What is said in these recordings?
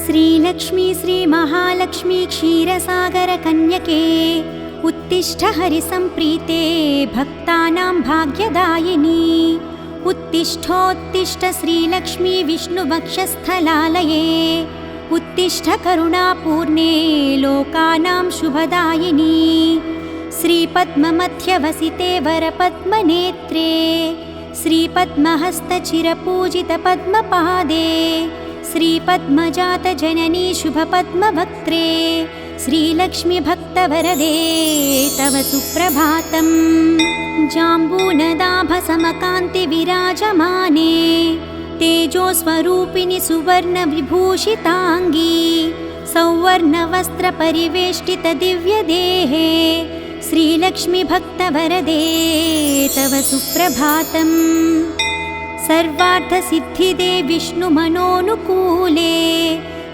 श्रीलक्ष्मी श्रीमहालक्ष्मी क्षीरसागर कन्यके उत्तिष्ठ हरिसंप्रीते भक्तानां भाग्यदायिनी उत्तिष्ठोत्तिष्ठ श्रीलक्ष्मी विष्णुवक्षस्थलालये उत्तिष्ठ करुणापूर्णे लोकानां शुभदायिनी श्रीपद्ममध्यवसिते वरपद्मनेत्रे श्रीपद्महस्तचिरपूजितपद्मपादे श्रीपद्मजातजननी शुभपद्मवक्त्रे श्रीलक्ष्मी भक्तवरदे तव सुप्रभातम् जाम्बूनदाभसमकान्तिविराजमाने तेजोस्वरूपिणि सुवर्णविभूषिताङ्गी सौवर्णवस्त्रपरिवेष्टितदिव्यदेहे श्रीलक्ष्मी भक्तवरदे तव सुप्रभातम् सर्वार्थसिद्धिदे विष्णुमनोनुकूले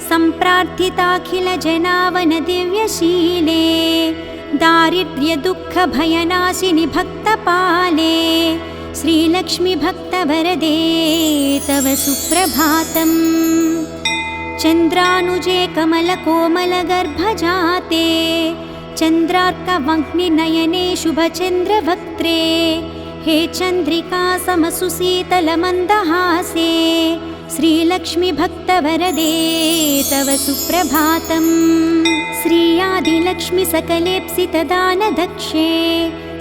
सम्प्रार्थिताखिलजनावनदिव्यशीले दारिद्र्यदुःखभयनाशिनि भक्तपाले श्रीलक्ष्मी भक्तवरदे तव सुप्रभातम् चन्द्रानुजे कमलकोमलगर्भजाते चन्द्रार्कवह्निनयने शुभचन्द्रवक्त्रे हे चन्द्रिका समसुशीतलमन्दहासे श्रीलक्ष्मी भक्तवरदे तव सुप्रभातम् श्रीयादिलक्ष्मी सकलेप्सितदानदक्षे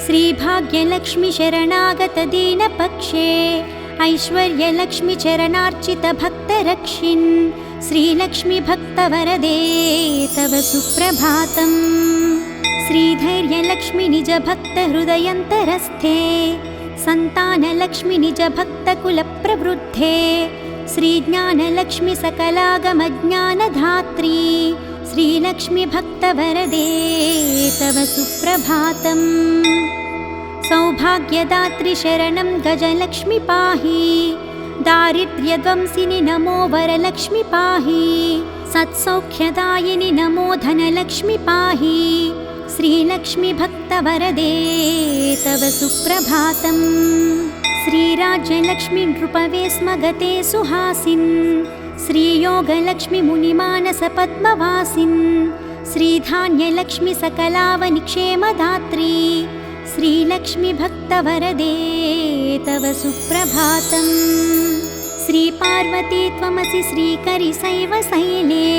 श्रीभाग्यलक्ष्मी शरणागतदीनपक्षे ऐश्वर्यलक्ष्मी चरणार्चितभक्तरक्षिन् श्रीलक्ष्मी भक्तवरदे तव सुप्रभातम् श्रीधैर्यलक्ष्मी निजभक्तहृदयन्तरस्थे सन्तानलक्ष्मी निजभक्तकुलप्रवृद्धे श्रीज्ञानलक्ष्मी सकलागमज्ञानधात्री श्रीलक्ष्मी भक्तवरदे तव सुप्रभातम् सौभाग्यदात्री शरणं गजलक्ष्मी पाहि दारिद्र्यध्वंसिनि नमो वरलक्ष्मी पाहि सत्सौख्यदायिनि नमो धनलक्ष्मी पाहि श्रीलक्ष्मी भक्तवरदे तव सुप्रभातम् श्रीराज्यलक्ष्मी नृपवे स्म गते सुहासिन् श्रीयोगलक्ष्मी मुनिमानसपद्मवासिन् श्रीधान्यलक्ष्मी सकलावनिक्षेमदात्री श्रीलक्ष्मी भक्तवरदे तव सुप्रभातम् श्रीपार्वती त्वमसि श्रीकरिशैवशैले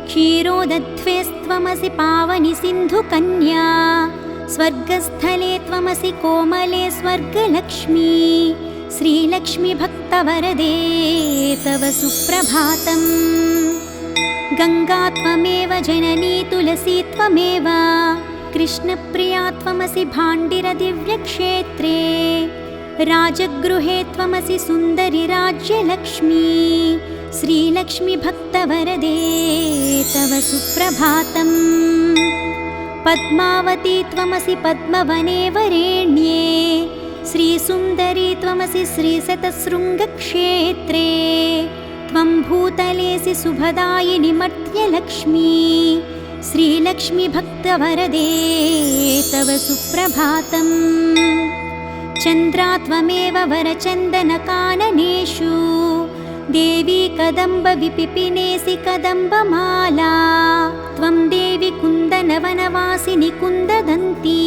क्षीरोदध्वेस्त्वमसि पावनि सिन्धुकन्या स्वर्गस्थले त्वमसि कोमले स्वर्गलक्ष्मी श्रीलक्ष्मी भक्तवरदे तव सुप्रभातम् गङ्गा त्वमेव जननी तुलसी त्वमेव कृष्णप्रिया त्वमसि भाण्डिरदिव्यक्षेत्रे राजगृहे त्वमसि सुन्दरि राज्यलक्ष्मी श्रीलक्ष्मी भक्तवरदे तव सुप्रभातम् पद्मावती त्वमसि पद्मवने वरेण्ये श्रीसुन्दरी त्वमसि श्रीशतशृङ्गक्षेत्रे त्वं भूतलेसि शुभदायिनि मर्त्यलक्ष्मी श्रीलक्ष्मी भक्तवरदे तव सुप्रभातम् चन्द्रा त्वमेव वरचन्दनकाननेषु देवी कदम्बविपिपिनेसि कदम्बमाला त्वं देवी कुन्दनवनवासिनि कुन्ददन्ती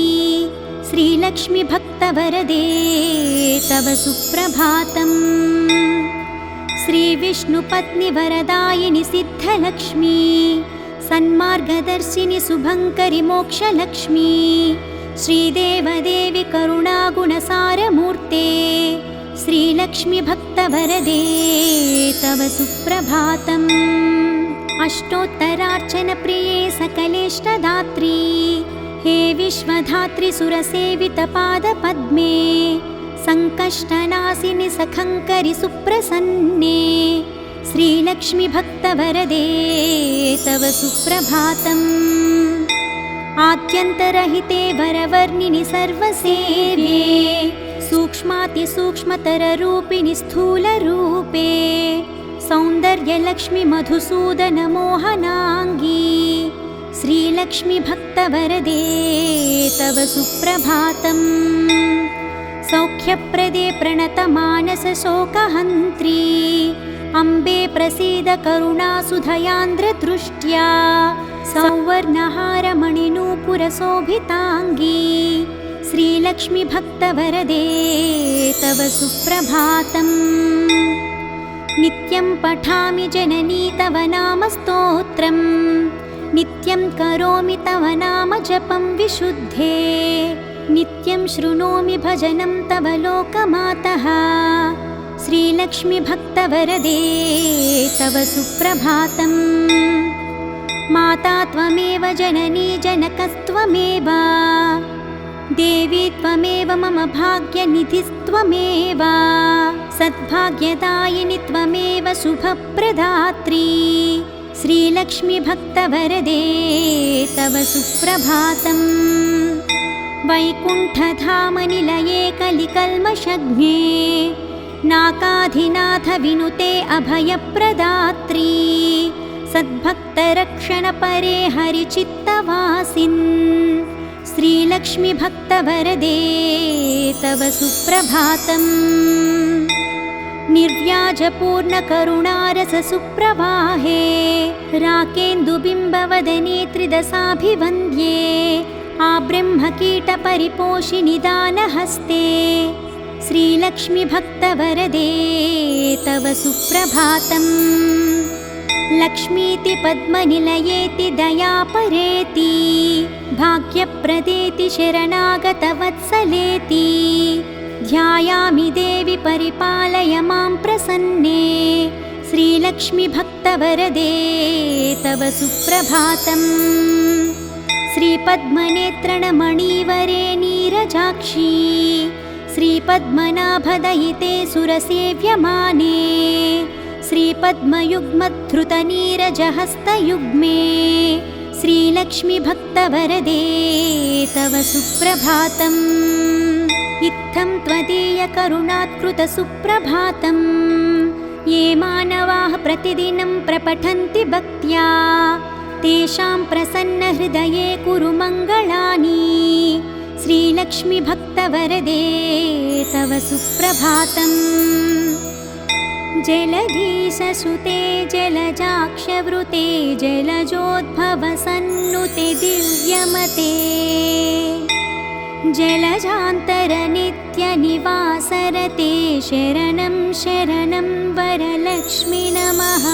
श्रीलक्ष्मी भक्तवरदे तव सुप्रभातम् श्रीविष्णुपत्नि वरदायिनि सिद्धलक्ष्मी सन्मार्गदर्शिनि शुभङ्करि मोक्षलक्ष्मी श्रीदेवदेवी करुणागुणसारमूर्ते श्रीलक्ष्मी भक्तवरदे तव सुप्रभातम् अष्टोत्तरार्चनप्रिये सकलेष्टदात्री हे विश्वधात्री सुरसेवितपादपद्मे सङ्कष्टनाशिनि सखङ्करि सुप्रसन्ने श्रीलक्ष्मी भक्तवरदे तव सुप्रभातम् आद्यन्तरहिते वरवर्णिनि सर्वसेव्ये सूक्ष्मातिसूक्ष्मतररूपिणि स्थूलरूपे सौन्दर्यलक्ष्मी मधुसूदनमोहनाङ्गी श्रीलक्ष्मी भक्तवरदे तव सुप्रभातम् सौख्यप्रदे प्रणतमानसशोकहन्त्री अम्बे प्रसीद करुणासुधयान्द्रदृष्ट्या सौवर्णहारमणिनूपुरशोभिताङ्गी श्रीलक्ष्मीभक्तवरदे तव सुप्रभातम्। नित्यं पठामि जननी तव नामस्तोत्रम् नित्यं करोमि तव नाम जपं विशुद्धे नित्यं शृणोमि भजनं तव लोकमातः श्रीलक्ष्मीभक्तवरदे तव सुप्रभातम्। माता त्वमेव जननी जनकस्त्वमेव देवी त्वमेव मम भाग्यनिधिस्त्वमेव सद्भाग्यदायिनि त्वमेव शुभप्रदात्री श्रीलक्ष्मीभक्तवरदे तव सुप्रभातम्। वैकुण्ठधामनिलये कलिकल्मषज्ञे नाकाधिनाथविनुते अभयप्रदात्री सद्भक्तरक्षणपरे हरिचित्तवासिन् श्रीलक्ष्मीभक्तवरदे तव सुप्रभातम्। निर्व्याजपूर्णकरुणारससुप्रवाहे राकेन्दुबिम्बवदने त्रिदशाभिवन्द्ये आब्रह्मकीटपरिपोषिनि दानहस्ते श्रीलक्ष्मीभक्तवरदे तव सुप्रभातम्। लक्ष्मीति पद्मनिलयेति दयापरेति भाग्यप्रदेति शरणागतवत्सलेति ध्यायामि देवि परिपालय मां प्रसन्ने श्रीलक्ष्मीभक्तवरदे तव सुप्रभातम्। श्रीपद्मनेत्रणमणिवरे नीरजाक्षी श्रीपद्मनाभदयिते सुरसेव्यमाने श्रीपद्मयुग्मधृतनीरजहस्तयुग्मे श्रीलक्ष्मीभक्तवरदे तव सुप्रभातम्। इत्थं त्वदीयकरुणात्कृतसुप्रभातम् ये मानवाः प्रतिदिनं प्रपठन्ति भक्त्या तेषां प्रसन्नहृदये कुरु मङ्गलानि श्रीलक्ष्मीभक्तवरदे तव सुप्रभातम्। जलधीशसुते जलजाक्षवृते जलजोद्भवसन्नुते दिव्यमते जलजान्तरनित्यनिवासरते शरणं शरणं वरलक्ष्मी नमः।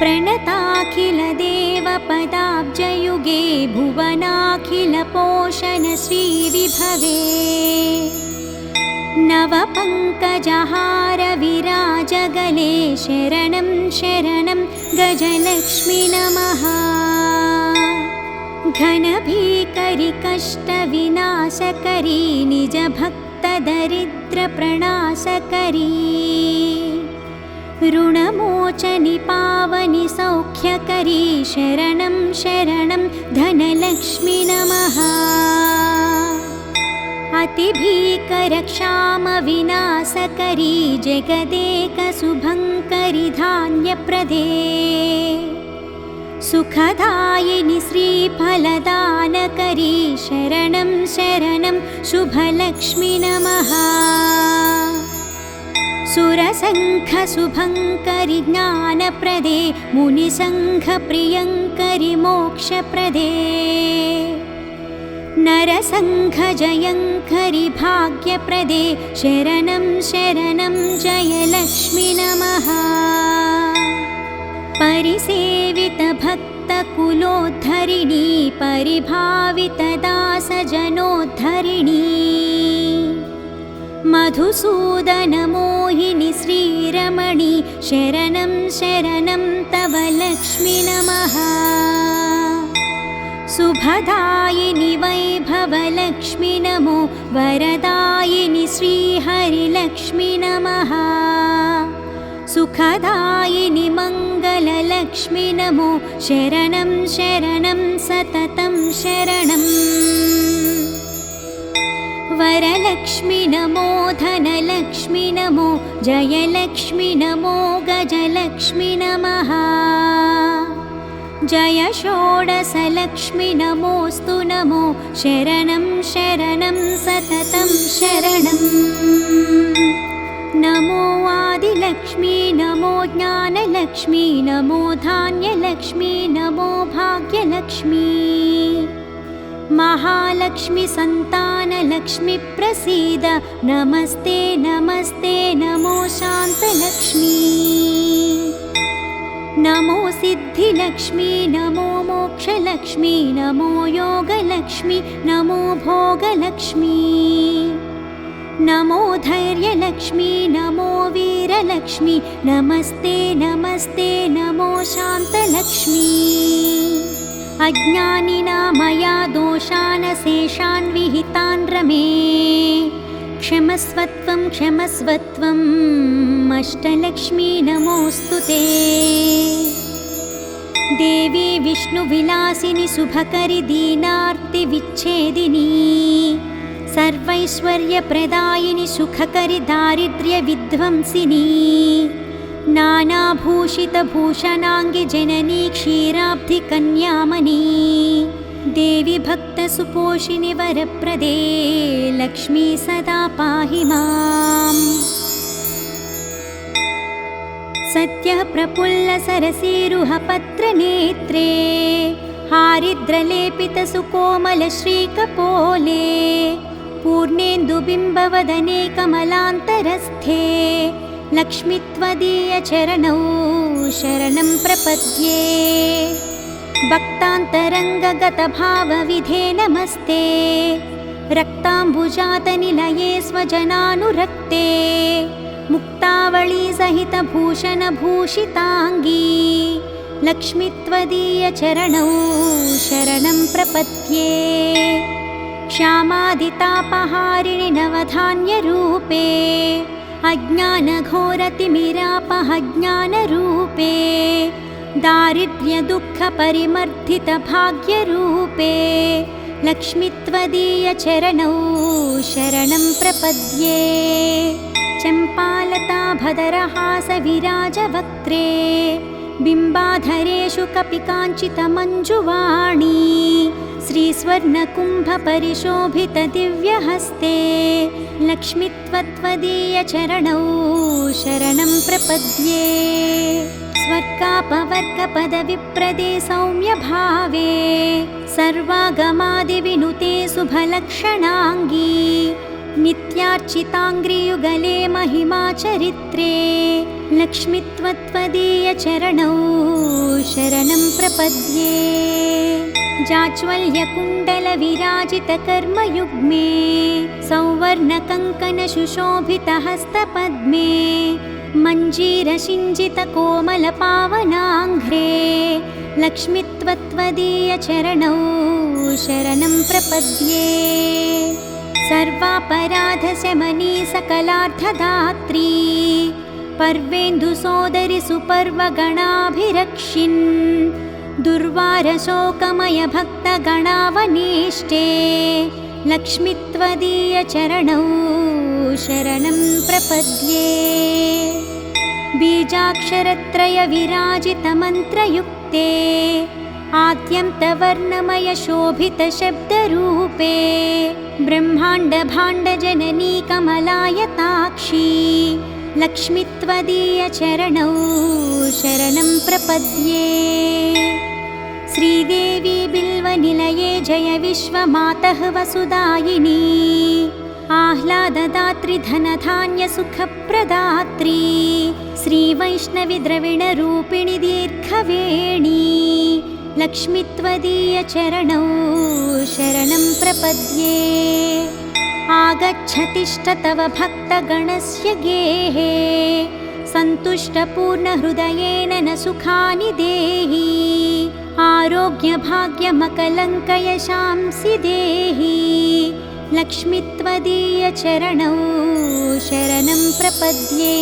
प्रणताखिलदेवपदाब्जयुगे भुवनाखिलपोषणश्रीविभवे नवपङ्कजहारविराजगले शरणं शरणं गजलक्ष्मी नमः। घनभीकरि कष्टविनाशकरी निजभक्तदरिद्रप्रणाशकरी ऋणमोचनि पावनि सौख्यकरी शरणं शरणं धनलक्ष्मी नमः। अतिभीकरक्षामविनाशकरी जगदेकशुभङ्करि धान्यप्रदे सुखदायिनि श्रीफलदानकरी शरणं शरणं शुभलक्ष्मी नमः। सुरसङ्घशुभङ्करि ज्ञानप्रदे मुनिसङ्घप्रियङ्करि मोक्षप्रदे नरसङ्घजयङ्करि भाग्यप्रदे शरणं शरणं जयलक्ष्मी नमः। परिसेवितभक्तकुलोद्धरिणी परिभावितदासजनोद्धरिणी मधुसूदनमोहिनि श्रीरमणि शरणं शरणं तव लक्ष्मी नमः। शुभदायिनि वैभवलक्ष्मी नमो वरदायिनि श्रीहरिलक्ष्मी नमः। सुखदायिनि मङ्गललक्ष्मी नमो शरणं शरणं सततं शरणम्। वरलक्ष्मी नमो धनलक्ष्मी नमो जयलक्ष्मी नमो गजलक्ष्मी नमः। जय षोडशलक्ष्मी नमोऽस्तु नमो शरणं शरणं सततं शरणम् नमो आदिलक्ष्मी नमो ज्ञानलक्ष्मी नमो धान्यलक्ष्मी नमो भाग्यलक्ष्मी महालक्ष्मी संतानलक्ष्मी प्रसीद नमस्ते नमस्ते नमो शान्तलक्ष्मी नमो सिद्धिलक्ष्मी नमो मोक्षलक्ष्मी नमो योगलक्ष्मी नमो भोगलक्ष्मी नमो धैर्यलक्ष्मी नमो वीरलक्ष्मी नमस्ते नमस्ते नमो शान्तलक्ष्मी अज्ञानिना मया दोषान् शेषान् विहितान् रमे क्षमस्वत्वं क्षमस्वत्वम् अष्टलक्ष्मी नमोऽस्तु ते देवी विष्णुविलासिनि शुभकरि दीनार्तिविच्छेदिनी सर्वैश्वर्यप्रदायिनि सुखकरि दारिद्र्यविध्वंसिनी नानाभूषितभूषणाङ्गि जननी क्षीराब्धिकन्यामणी देवी भक्तसुपोषिणि वरप्रदे लक्ष्मी सदा पाहि माम् सत्यः प्रफुल्लसरसीरुहपत्रनेत्रे हारिद्रलेपितसुकोमलश्रीकपोले पूर्णेन्दुबिम्बवदने कमलान्तरस्थे लक्ष्मी त्वदीयचरणौ शरणं प्रपद्ये भक्तान्तरङ्गगतभावविधे नमस्ते रक्ताम्बुजातनिलये स्वजनानुरक्ते मुक्तावळी सहितभूषणभूषिताङ्गी लक्ष्मी त्वदीयचरणौ शरणं प्रपद्ये श्यामादितापहारिणि नवधान्यरूपे अज्ञानघोरतिमिरापहज्ञानरूपे दारिद्र्यदुःखपरिमर्दितभाग्यरूपे लक्ष्मी त्वदीयचरणौ शरणं प्रपद्ये चम्पालताभदरहासविराजवक्त्रे बिम्बाधरेषु कपिकाञ्चितमञ्जुवाणी श्रीस्वर्णकुम्भपरिशोभितदिव्यहस्ते लक्ष्मी त्वदीयचरणौ शरणं प्रपद्ये स्वर्गापवर्गपदविप्रदे सौम्यभावे सर्वागमादिविनुते शुभलक्षणाङ्गी नित्यार्चिताङ्घ्रियुगले महिमाचरित्रे लक्ष्मी त्वदीयचरणौ शरणं प्रपद्ये जाज्वल्यकुण्डलविराजितकर्मयुग्मे सौवर्णकङ्कणसुशोभितहस्तपद्मे मञ्जीरसिञ्जितकोमलपावनाङ्घ्रे लक्ष्मी त्वदीयचरणौ शरणं प्रपद्ये सर्वापराधशमनी सकलार्थदात्री पर्वेन्दुसोदरि सुपर्वगणाभिरक्षिन् दुर्वारशोकमयभक्तगणावनेष्टे लक्ष्मी त्वदीयचरणौ शरणं प्रपद्ये बीजाक्षरत्रयविराजितमन्त्रयुक्ते आद्यन्तवर्णमयशोभितशब्दरूपे ब्रह्माण्डभाण्डजननी कमलायताक्षी लक्ष्मी त्वदीयचरणौ शरणं प्रपद्ये श्रीदेवी बिल्वनिलये जय विश्वमातः वसुदायिनी आह्लाददात्री धनधान्यसुखप्रदात्री श्रीवैष्णवी द्रविणरूपिणी दीर्घवेणी लक्ष्मी त्वदीयचरणौ शरणं प्रपद्ये आगच्छतिष्ठ तव भक्तगणस्य गेहे सन्तुष्टपूर्णहृदयेन न सुखानि देहि आरोग्यभाग्यमकलङ्कयशांसि देहि लक्ष्मी त्वदीयचरणौ शरणं प्रपद्ये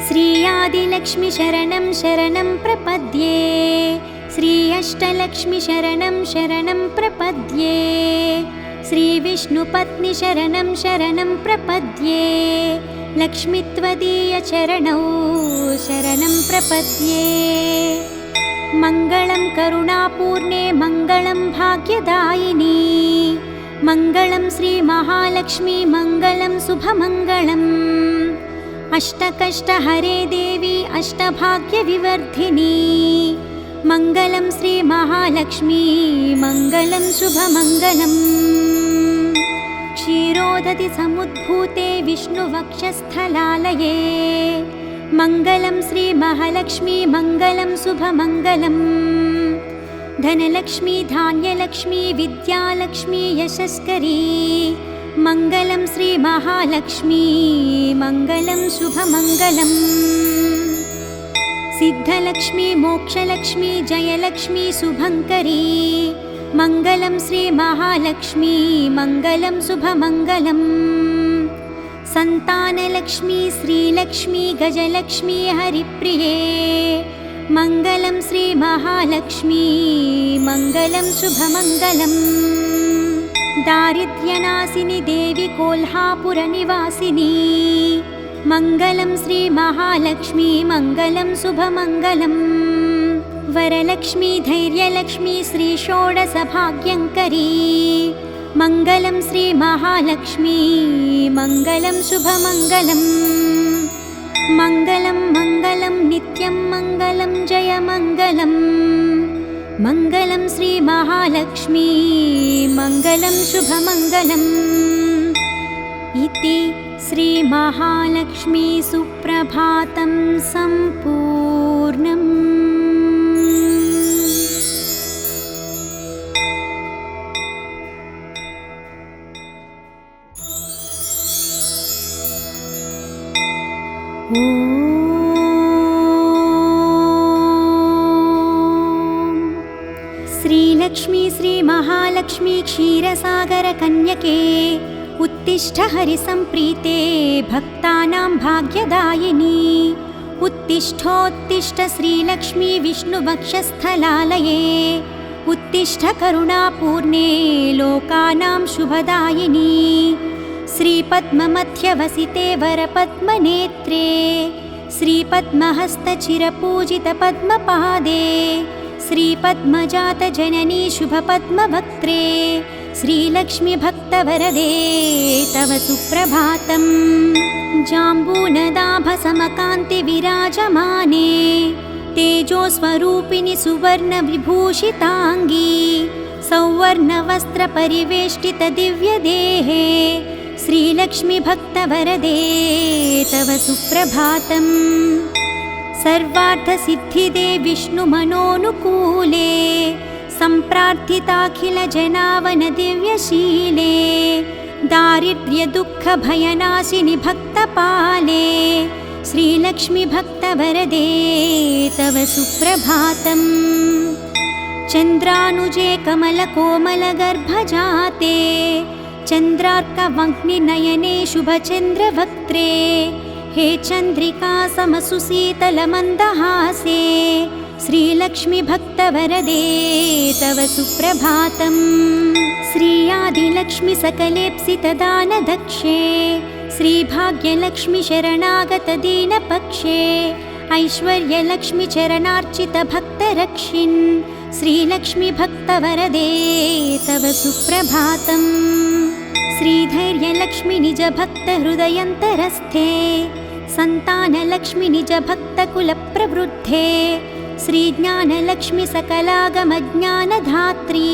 श्री आदिलक्ष्मी शरणं शरणं प्रपद्ये श्री अष्टलक्ष्मी शरणं शरणं प्रपद्ये श्री विष्णुपत्नी शरणं शरणं प्रपद्ये लक्ष्मी त्वदीयचरणौ शरणं प्रपद्ये मङ्गलं करुणापूर्णे मङ्गलं भाग्यदायिनी मङ्गलं श्रीमहालक्ष्मी मङ्गलं शुभमङ्गलम् अष्टकष्टहरे देवी अष्टभाग्यविवर्धिनी मङ्गलं श्रीमहालक्ष्मी मङ्गलं शुभमङ्गलम् क्षीरोदधि समुद्भूते विष्णुवक्षस्थलालये मङ्गलं श्रीमहालक्ष्मी मङ्गलं शुभमङ्गलम् धनलक्ष्मी धान्यलक्ष्मी विद्यालक्ष्मी यशस्करी मङ्गलं श्रीमहालक्ष्मी मङ्गलं शुभमङ्गलम् सिद्धलक्ष्मी मोक्षलक्ष्मी जयलक्ष्मी शुभङ्करी मङ्गलं श्रीमहालक्ष्मी मङ्गलं शुभमङ्गलम् सन्तानलक्ष्मी श्रीलक्ष्मी गजलक्ष्मी हरिप्रिये मङ्गलं श्रीमहालक्ष्मी मङ्गलं शुभमङ्गलम् दारिद्र्यनाशिनि देवी कोल्हापुरनिवासिनी मङ्गलं श्रीमहालक्ष्मी मङ्गलं शुभमङ्गलम् वरलक्ष्मी धैर्यलक्ष्मी श्रीषोडशभाग्यङ्करी मङ्गलं श्रीमहालक्ष्मी मङ्गलं शुभमङ्गलम् मङ्गलं मङ्गलं नित्यं मङ्गलं जयमङ्गलम् मङ्गलं श्रीमहालक्ष्मी मङ्गलं शुभमङ्गलम् इति श्रीमहालक्ष्मी सुप्रभातं सम्पूर्णम्। श्रीलक्ष्मी श्रीमहालक्ष्मी क्षीरसागरकन्यके उत्तिष्ठ हरिसम्प्रीते भक्तानां भाग्यदायिनी उत्तिष्ठोत्तिष्ठ श्रीलक्ष्मी विष्णुवक्षस्थलालये उत्तिष्ठ करुणापूर्णे लोकानां शुभदायिनी श्रीपद्ममध्यवसिते वरपद्मनेत्रे श्रीपद्महस्तचिरपूजितपद्मपादे श्रीपद्मजातजननी शुभपद्मवक्त्रे श्रीलक्ष्मी भक्तवरदे तव सुप्रभातम् जाम्बूनदाभसमकान्तिविराजमाने तेजोस्वरूपिणि सुवर्णविभूषिताङ्गी सौवर्णवस्त्रपरिवेष्टितदिव्यदेहे श्रीलक्ष्मी भक्तवरदे तव सुप्रभातम् सर्वार्थसिद्धिदे विष्णुमनोनुकूले सम्प्रार्थिताखिलजनावनदिव्यशीले दारिद्र्यदुःखभयनाशिनि भक्तपाले श्रीलक्ष्मी भक्तवरदे तव सुप्रभातम् चन्द्रानुजे कमलकोमलगर्भजाते चन्द्रार्कवह्निनयने शुभचन्द्रवक्त्रे हे चन्द्रिका समसुशीतलमन्दहासे श्रीलक्ष्मी भक्तवरदे तव सुप्रभातम् श्रीयादिलक्ष्मी सकलेप्सितदानदक्षे श्रीभाग्यलक्ष्मी शरणागतदीनपक्षे ऐश्वर्यलक्ष्मी चरणार्चितभक्तरक्षिन् श्रीलक्ष्मी भक्तवरदे तव सुप्रभातम् श्रीधैर्यलक्ष्मी निजभक्तहृदयन्तरस्थे सन्तानलक्ष्मी निजभक्तकुलप्रवृद्धे श्रीज्ञानलक्ष्मी सकलागमज्ञानधात्री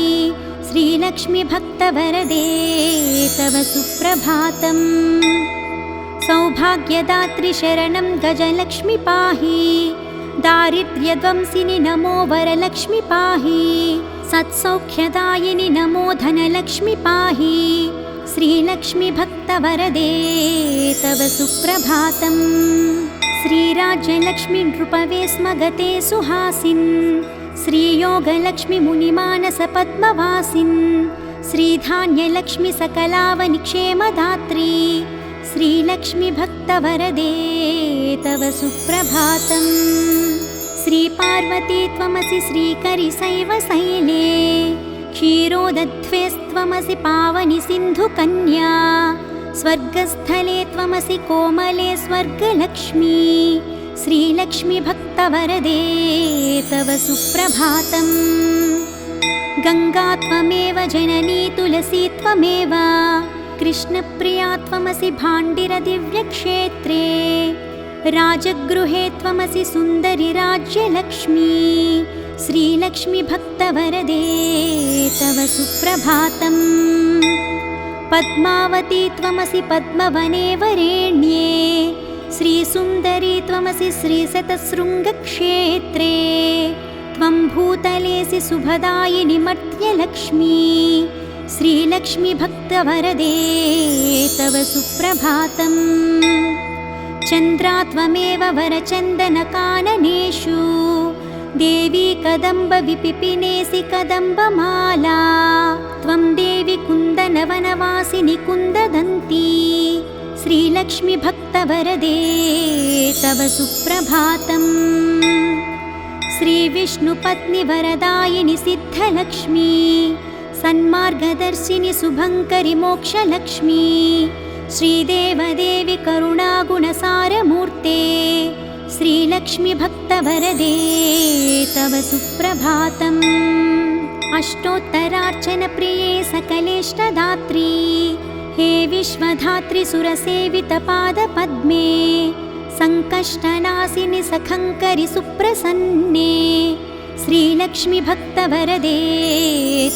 श्रीलक्ष्मी भक्तवरदे तव सुप्रभातम् सौभाग्यदात्री शरणं गजलक्ष्मी पाहि दारिद्र्यध्वंसिनि नमो वरलक्ष्मी पाहि सत्सौख्यदायिनि नमो धनलक्ष्मी पाहि श्रीलक्ष्मी भक्तवरदे तव सुप्रभातम् श्रीराज्यलक्ष्मी नृपवे स्म गते सुहासिन् श्रीयोगलक्ष्मी मुनिमानसपद्मवासिन् श्रीधान्यलक्ष्मी सकलावनिक्षेमदात्री श्रीलक्ष्मी भक्तवरदे तव सुप्रभातम् श्रीपार्वती त्वमसि श्रीकरिशैवशैले क्षीरोदध्वेस्त्वमसि पावनि सिन्धुकन्या स्वर्गस्थले त्वमसि कोमले स्वर्गलक्ष्मी श्रीलक्ष्मीभक्तवरदे तव सुप्रभातम्। गङ्गा त्वमेव जननी तुलसी त्वमेव कृष्णप्रिया त्वमसि भाण्डिरदिव्यक्षेत्रे। राजगृहे त्वमसि सुन्दरि राज्यलक्ष्मी। श्रीलक्ष्मीभक्तवरदे तव सुप्रभातम्। पद्मावती त्वमसि पद्मवने वरेण्ये। श्रीसुन्दरी त्वमसि श्रीशतशृङ्गक्षेत्रे। त्वं भूतलेऽसि सुभदायिनि मर्त्यलक्ष्मी। श्रीलक्ष्मीभक्तवरदे तव सुप्रभातम्। चन्द्रा त्वमेव वरचन्दनकाननेषु। देवी कदम्बविपिपिनेसि कदम्बमाला। त्वं देवी कुन्दनवनवासिनि कुन्ददन्ती। श्रीलक्ष्मीभक्तवरदे तव सुप्रभातम्। श्रीविष्णुपत्नि वरदायिनि सिद्धलक्ष्मी। सन्मार्गदर्शिनि शुभङ्करि मोक्षलक्ष्मी। श्रीदेवदेवि करुणागुणसारमूर्ते। श्रीलक्ष्मीभक्तवरदे तव सुप्रभातम्। अष्टोत्तरार्चनप्रिये सकलेष्टदात्री। हे विश्वधात्री सुरसेवितपादपद्मे। सङ्कष्टनाशिनि सखङ्करि सुप्रसन्ने। श्रीलक्ष्मीभक्तवरदे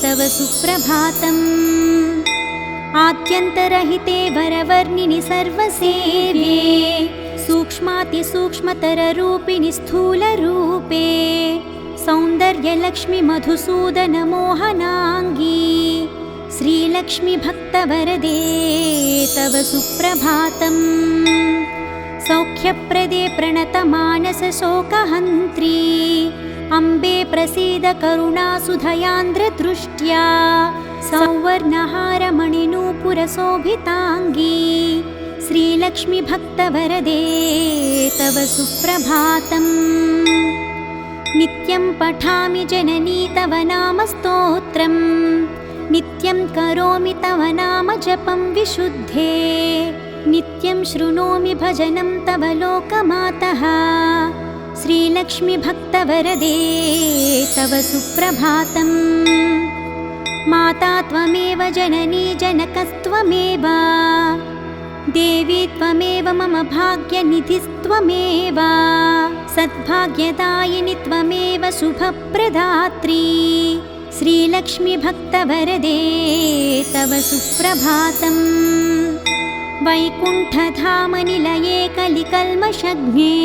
तव सुप्रभातम्। आद्यन्तरहिते वरवर्णिनि सर्वसेव्ये। सूक्ष्मातिसूक्ष्मतररूपिणि स्थूलरूपे। सौन्दर्यलक्ष्मि मधुसूदनमोहनाङ्गी। श्रीलक्ष्मीभक्तवरदे तव सुप्रभातम्। सौख्यप्रदे प्रणतमानसशोकहन्त्री। अम्बे प्रसीद करुणासुधयान्द्रदृष्ट्या। सौवर्णहारमणिनूपुरशोभिताङ्गी। श्रीलक्ष्मीभक्तवरदे तव सुप्रभातम्। नित्यं पठामि जननी तव नामस्तोत्रम्। नित्यं करोमि तव नाम जपं विशुद्धे। नित्यं शृणोमि भजनं तव लोकमातः। श्रीलक्ष्मीभक्तवरदे तव सुप्रभातम्। माता त्वमेव जननी जनकस्त्वमेव। देवी त्वमेव मम भाग्यनिधिस्त्वमेव। सद्भाग्यदायिनि त्वमेव शुभप्रदात्री। श्रीलक्ष्मीभक्तवरदे तव सुप्रभातम्। वैकुण्ठधामनिलये कलिकल्मषघ्ने।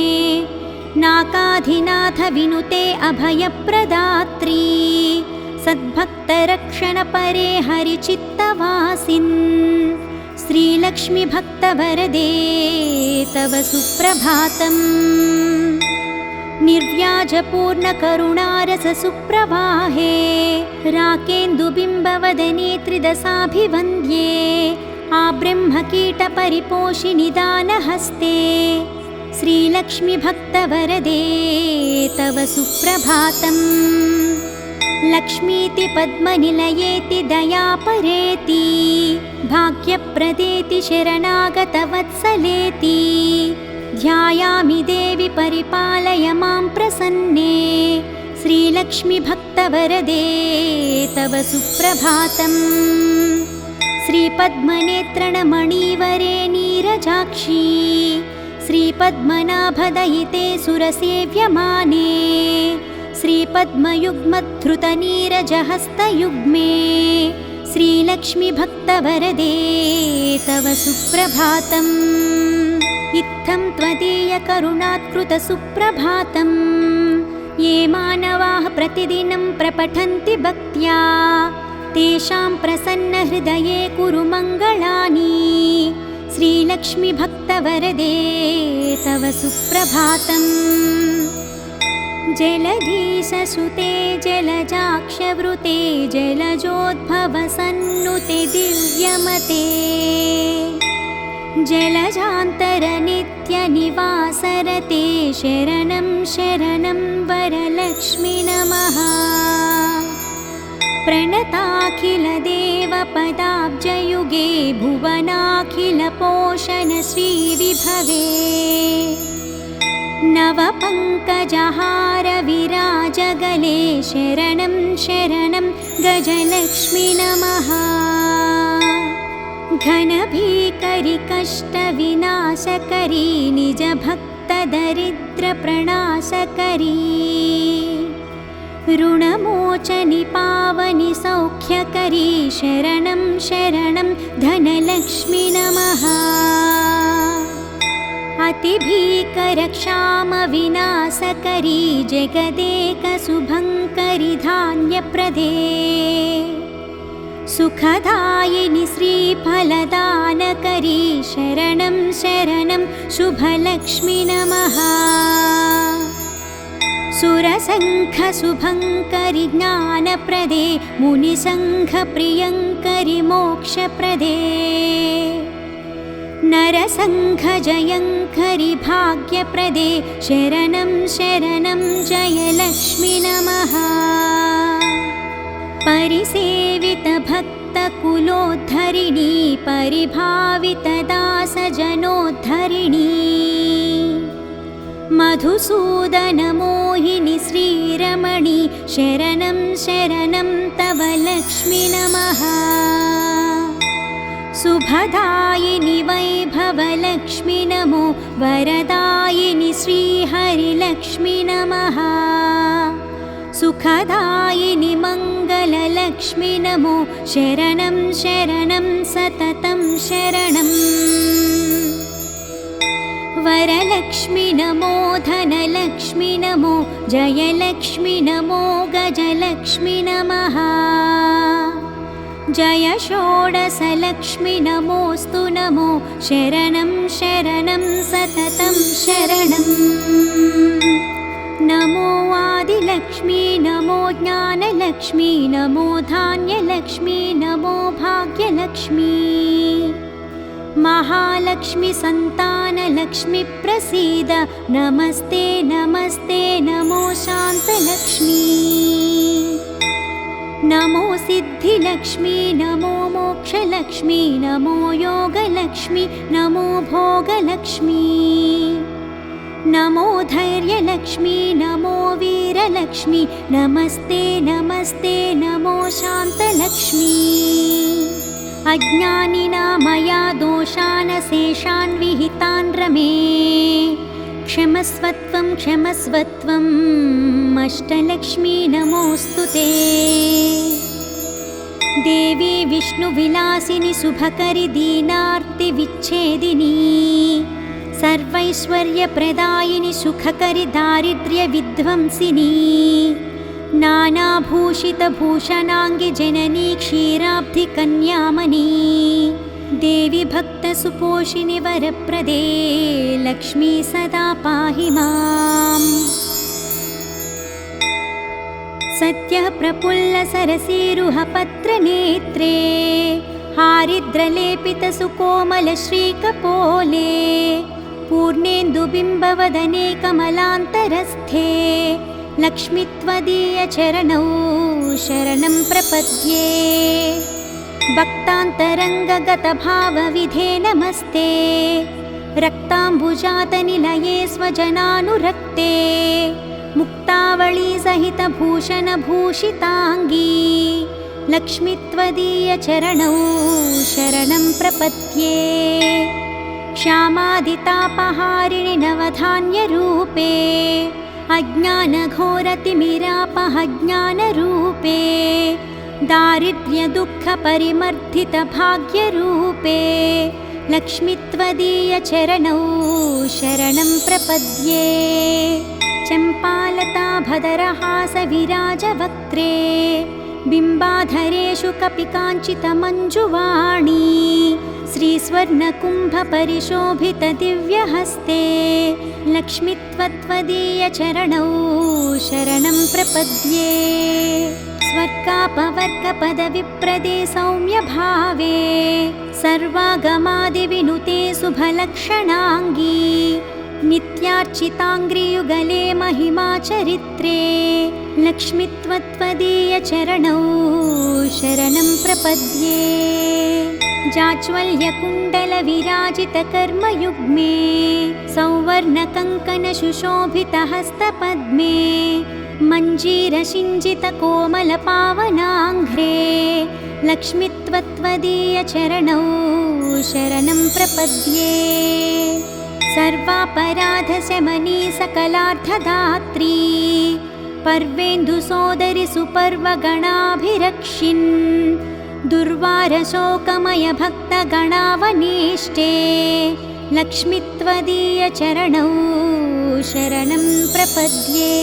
नाकाधिनाथविनुते अभयप्रदात्री। सद्भक्तरक्षणपरे हरिचित्तवासिन्। श्रीलक्ष्मीभक्तवरदे तव सुप्रभातम्। निर्व्याजपूर्णकरुणारससुप्रवाहे। राकेन्दुबिम्बवदने त्रिदशाभिवन्द्ये। आब्रह्मकीटपरिपोषिनि दानहस्ते। श्रीलक्ष्मीभक्तवरदे तव सुप्रभातम्। लक्ष्मीति पद्मनिलयेति दयापरेति। भाग्यप्रदेति शरणागतवत्सलेति। ध्यायामि देवि परिपालय मां प्रसन्ने। श्रीलक्ष्मीभक्तवरदे तव सुप्रभातम्। श्रीपद्मनेत्रणमणिवरे नीरजाक्षी। श्रीपद्मनाभदयिते सुरसेव्यमाने। श्रीपद्मयुग्मधृतनीरजहस्तयुग्मे। श्रीलक्ष्मीभक्तवरदे तव सुप्रभातम्। इत्थं त्वदीयकरुणात्कृतसुप्रभातम्। ये मानवाः प्रतिदिनं प्रपठन्ति भक्त्या। तेषां प्रसन्नहृदये कुरु मङ्गलानि। श्रीलक्ष्मीभक्तवरदे तव सुप्रभातम्। जलधीशसुते जलजाक्षवृते। जलजोद्भवसन्नुते दिव्यमते। जलजान्तरनित्यनिवासरते। शरणं शरणं वरलक्ष्मि नमः। प्रणताखिलदेवपदाब्जयुगे। भुवनाखिलपोषण श्रीविभवे। नवपङ्कजहार विराजगले शरणं शरणं गजलक्ष्मी नमः। घनभीकरि कष्टविनाशकरी निजभक्तदरिद्रप्रणाशकरी ऋणमोचनि पावनि सौख्यकरी शरणं शरणं धनलक्ष्मी नमः। अतिभीकरक्षामविनाशकरी जगदेकशुभङ्करि धान्यप्रदे सुखदायिनि श्रीफलदानकरी शरणं शरणं शुभलक्ष्मी नमः। सुरसङ्घशुभङ्करि ज्ञानप्रदे मुनिसङ्घप्रियङ्करि मोक्षप्रदे नरसङ्घजयङ्करि भाग्यप्रदे शरणं शरणं जयलक्ष्मी नमः। परिसेवितभक्तकुलोद्धरिणी परिभावितदासजनोद्धरिणी मधुसूदनमोहिनि श्रीरमणि शरणं शरणं तव लक्ष्मी नमः। शुभदायिनि वैभवलक्ष्मी नमो वरदायिनि श्रीहरिलक्ष्मी नमः। सुखदायिनि मङ्गललक्ष्मी नमो शरणं शरणं सततं शरणम्। वरलक्ष्मी नमो धनलक्ष्मी नमो जयलक्ष्मी नमो गजलक्ष्मी नमः। जय षोडशलक्ष्मी नमोऽस्तु नमो शरणं शरणं सततं शरणम्। नमो आदिलक्ष्मी नमो ज्ञानलक्ष्मी नमो धान्यलक्ष्मी नमो भाग्यलक्ष्मी महालक्ष्मी संतानलक्ष्मी प्रसीद नमस्ते नमस्ते नमो शान्तलक्ष्मी। नमो सिद्धिलक्ष्मी नमो मोक्षलक्ष्मी नमो योगलक्ष्मी नमो भोगलक्ष्मी नमो धैर्यलक्ष्मी नमो वीरलक्ष्मी नमस्ते नमस्ते नमो शान्तलक्ष्मी। अज्ञानिना मया दोषान् शेषान् विहितान् रमे क्षमस्वत्वं क्षमस्वत्वम् अष्टलक्ष्मी नमोऽस्तु ते। देवी विष्णुविलासिनि शुभकरि दीनार्तिविच्छेदिनी सर्वैश्वर्यप्रदायिनि सुखकरि दारिद्र्यविध्वंसिनी नानाभूषितभूषणाङ्गि जननी क्षीराब्धिकन्यामणी देवी भक्तसुपोषिणि वरप्रदे लक्ष्मी सदा पाहि माम्। सत्यः प्रफुल्लसरसीरुहपत्रनेत्रे हारिद्रलेपितसुकोमलश्रीकपोले पूर्णेन्दुबिम्बवदने कमलान्तरस्थे लक्ष्मी त्वदीयचरणौ शरणं प्रपद्ये। भक्तान्तरङ्गगतभावविधे नमस्ते रक्ताम्बुजातनिलये स्वजनानुरक्ते मुक्तावळी सहितभूषणभूषिताङ्गी लक्ष्मी त्वदीयचरणौ शरणं प्रपद्ये। श्यामादितापहारिणि नवधान्यरूपे अज्ञानघोरतिमिरापहज्ञानरूपे दारिद्र्यदुःखपरिमर्दितभाग्यरूपे लक्ष्मी त्वदीयचरणौ शरणं प्रपद्ये। चम्पालताभदरहासविराजवक्त्रे बिम्बाधरेषु कपिकाञ्चितमञ्जुवाणी श्रीस्वर्णकुम्भपरिशोभितदिव्यहस्ते लक्ष्मी त्वदीयचरणौ शरणं प्रपद्ये। स्वर्गापवर्गपदविप्रदे सौम्यभावे सर्वागमादिविनुते शुभलक्षणाङ्गी नित्यार्चिताङ्घ्रियुगले महिमाचरित्रे लक्ष्मी त्वदीयचरणौ शरणं प्रपद्ये। जाज्वल्यकुण्डलविराजितकर्मयुग्मे सौवर्णकङ्कणसुशोभितहस्तपद्मे मञ्जीरसिञ्जितकोमलपावनाङ्घ्रे लक्ष्मीत्वदीयचरणौ शरणं प्रपद्ये। सर्वापराधशमनी सकलार्थदात्री पर्वेन्दुसोदरि सुपर्वगणाभिरक्षिन् दुर्वारशोकमयभक्तगणावनेष्टे लक्ष्मीत्वदीयचरणौ शरणं प्रपद्ये।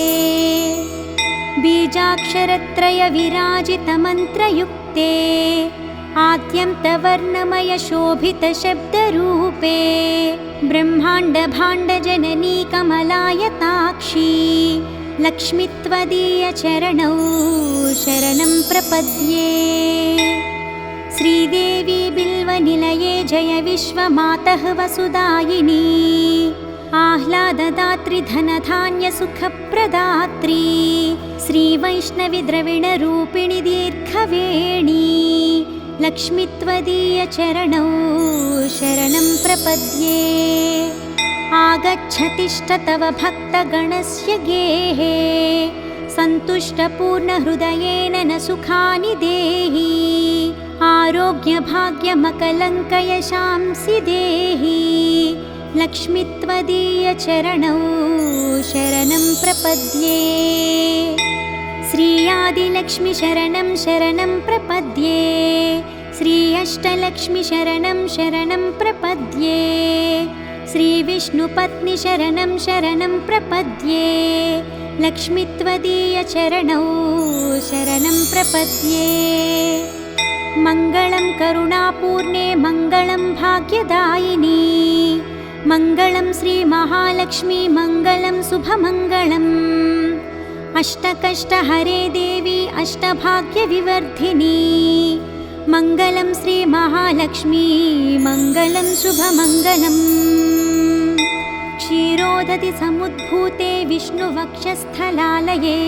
बीजाक्षरत्रयविराजितमन्त्रयुक्ते आद्यन्तवर्णमयशोभितशब्दरूपे ब्रह्माण्डभाण्डजननी कमलायताक्षी लक्ष्मीत्वदीयचरणौ शरणं प्रपद्ये। श्रीदेवी बिल्वनिलये जय विश्वमातः वसुदायिनी आह्लाददात्री धनधान्यसुखप्रदात्री श्रीवैष्णवी द्रविणरूपिणी दीर्घवेणी लक्ष्मीत्वदीयचरणौ शरणं प्रपद्ये। आगच्छतिष्ठ तव भक्तगणस्य गेहे सन्तुष्टपूर्णहृदयेन न सुखानि देहि आरोग्यभाग्यमकलङ्कयशांसि देहि लक्ष्मीत्वदीयचरणौ शरणं प्रपद्ये। श्री आदिलक्ष्मी शरणं शरणं प्रपद्ये। श्री अष्टलक्ष्मी शरणं शरणं प्रपद्ये। श्री विष्णुपत्नी शरणं शरणं प्रपद्ये। लक्ष्मीत्वदीयचरणौ शरणं प्रपद्ये। मङ्गलं करुणापूर्णे मङ्गलं भाग्यदायिनी मङ्गलं श्रीमहालक्ष्मी मङ्गलं शुभमङ्गलम् अष्टकष्टहरे देवी अष्टभाग्यविवर्धिनी मङ्गलं श्रीमहालक्ष्मी मङ्गलं शुभमङ्गलम्। क्षीरोदधि समुद्भूते विष्णुवक्षस्थलालये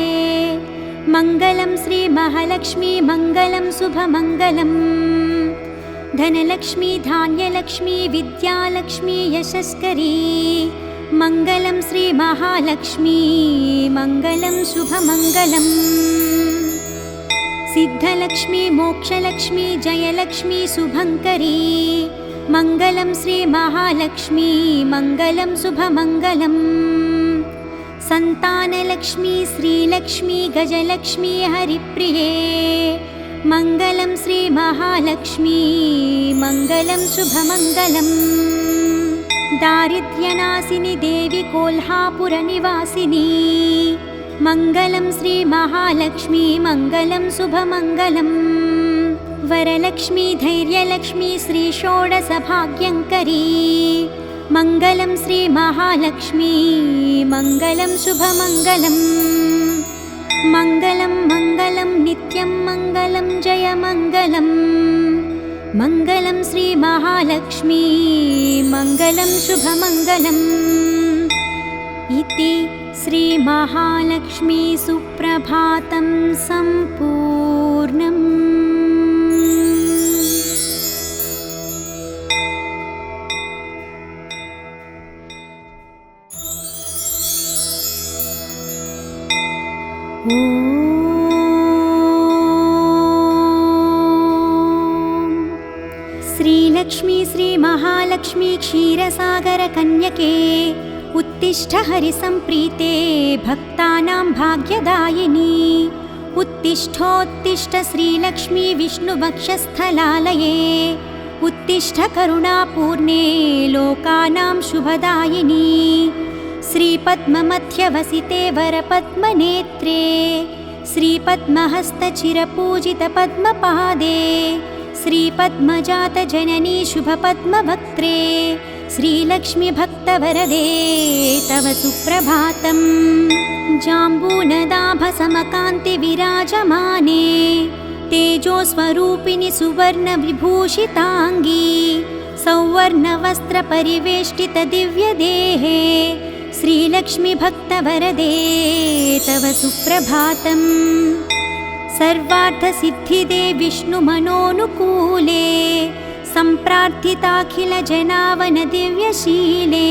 मङ्गलं श्रीमहालक्ष्मी मङ्गलं शुभमङ्गलम्। धनलक्ष्मी धान्यलक्ष्मी विद्यालक्ष्मी यशस्करी मङ्गलं श्रीमहालक्ष्मी मङ्गलं शुभमङ्गलम्। सिद्धलक्ष्मी मोक्षलक्ष्मी जयलक्ष्मी शुभङ्करी मङ्गलं श्रीमहालक्ष्मी मङ्गलं शुभमङ्गलम्। सन्तानलक्ष्मी श्रीलक्ष्मी गजलक्ष्मी हरिप्रिये मङ्गलं श्रीमहालक्ष्मी मङ्गलं शुभमङ्गलम्। दारिद्र्यनाशिनी देवी कोल्हापुरनिवासिनी मङ्गलं श्रीमहालक्ष्मी मङ्गलं शुभमङ्गलम्। वरलक्ष्मी धैर्यलक्ष्मी श्रीषोडशभाग्यङ्करी मङ्गलं श्रीमहालक्ष्मी मङ्गलं शुभमङ्गलम्। मङ्गलं मङ्गलं नित्यं मङ्गलं जयमङ्गलम् मङ्गलं श्रीमहालक्ष्मी मङ्गलं शुभमङ्गलम्। इति श्रीमहालक्ष्मी सुप्रभातं सम्पूर्णम्। श्रीलक्ष्मी श्रीमहालक्ष्मी क्षीरसागरकन्यके उत्तिष्ठ हरिसम्प्रीते भक्तानां भाग्यदायिनी उत्तिष्ठोत्तिष्ठ श्रीलक्ष्मी विष्णुवक्षस्थलालये उत्तिष्ठ करुणापूर्णे लोकानां शुभदायिनी श्रीपद्ममध्यवसिते वरपद्मनेत्रे श्रीपद्महस्तचिरपूजितपद्मपादे श्रीपद्मजातजननी शुभपद्मवक्त्रे श्रीलक्ष्मी भक्तवरदे तव सुप्रभातम्। जाम्बूनदाभसमकान्ति विराजमाने तेजोस्वरूपिणि सुवर्णविभूषिताङ्गी सौवर्णवस्त्रपरिवेष्टितदिव्यदेहे श्रीलक्ष्मी भक्तवरदे तव सुप्रभातम्। सर्वार्थसिद्धिदे विष्णुमनोनुकूले सम्प्रार्थिताखिलजनावनदिव्यशीले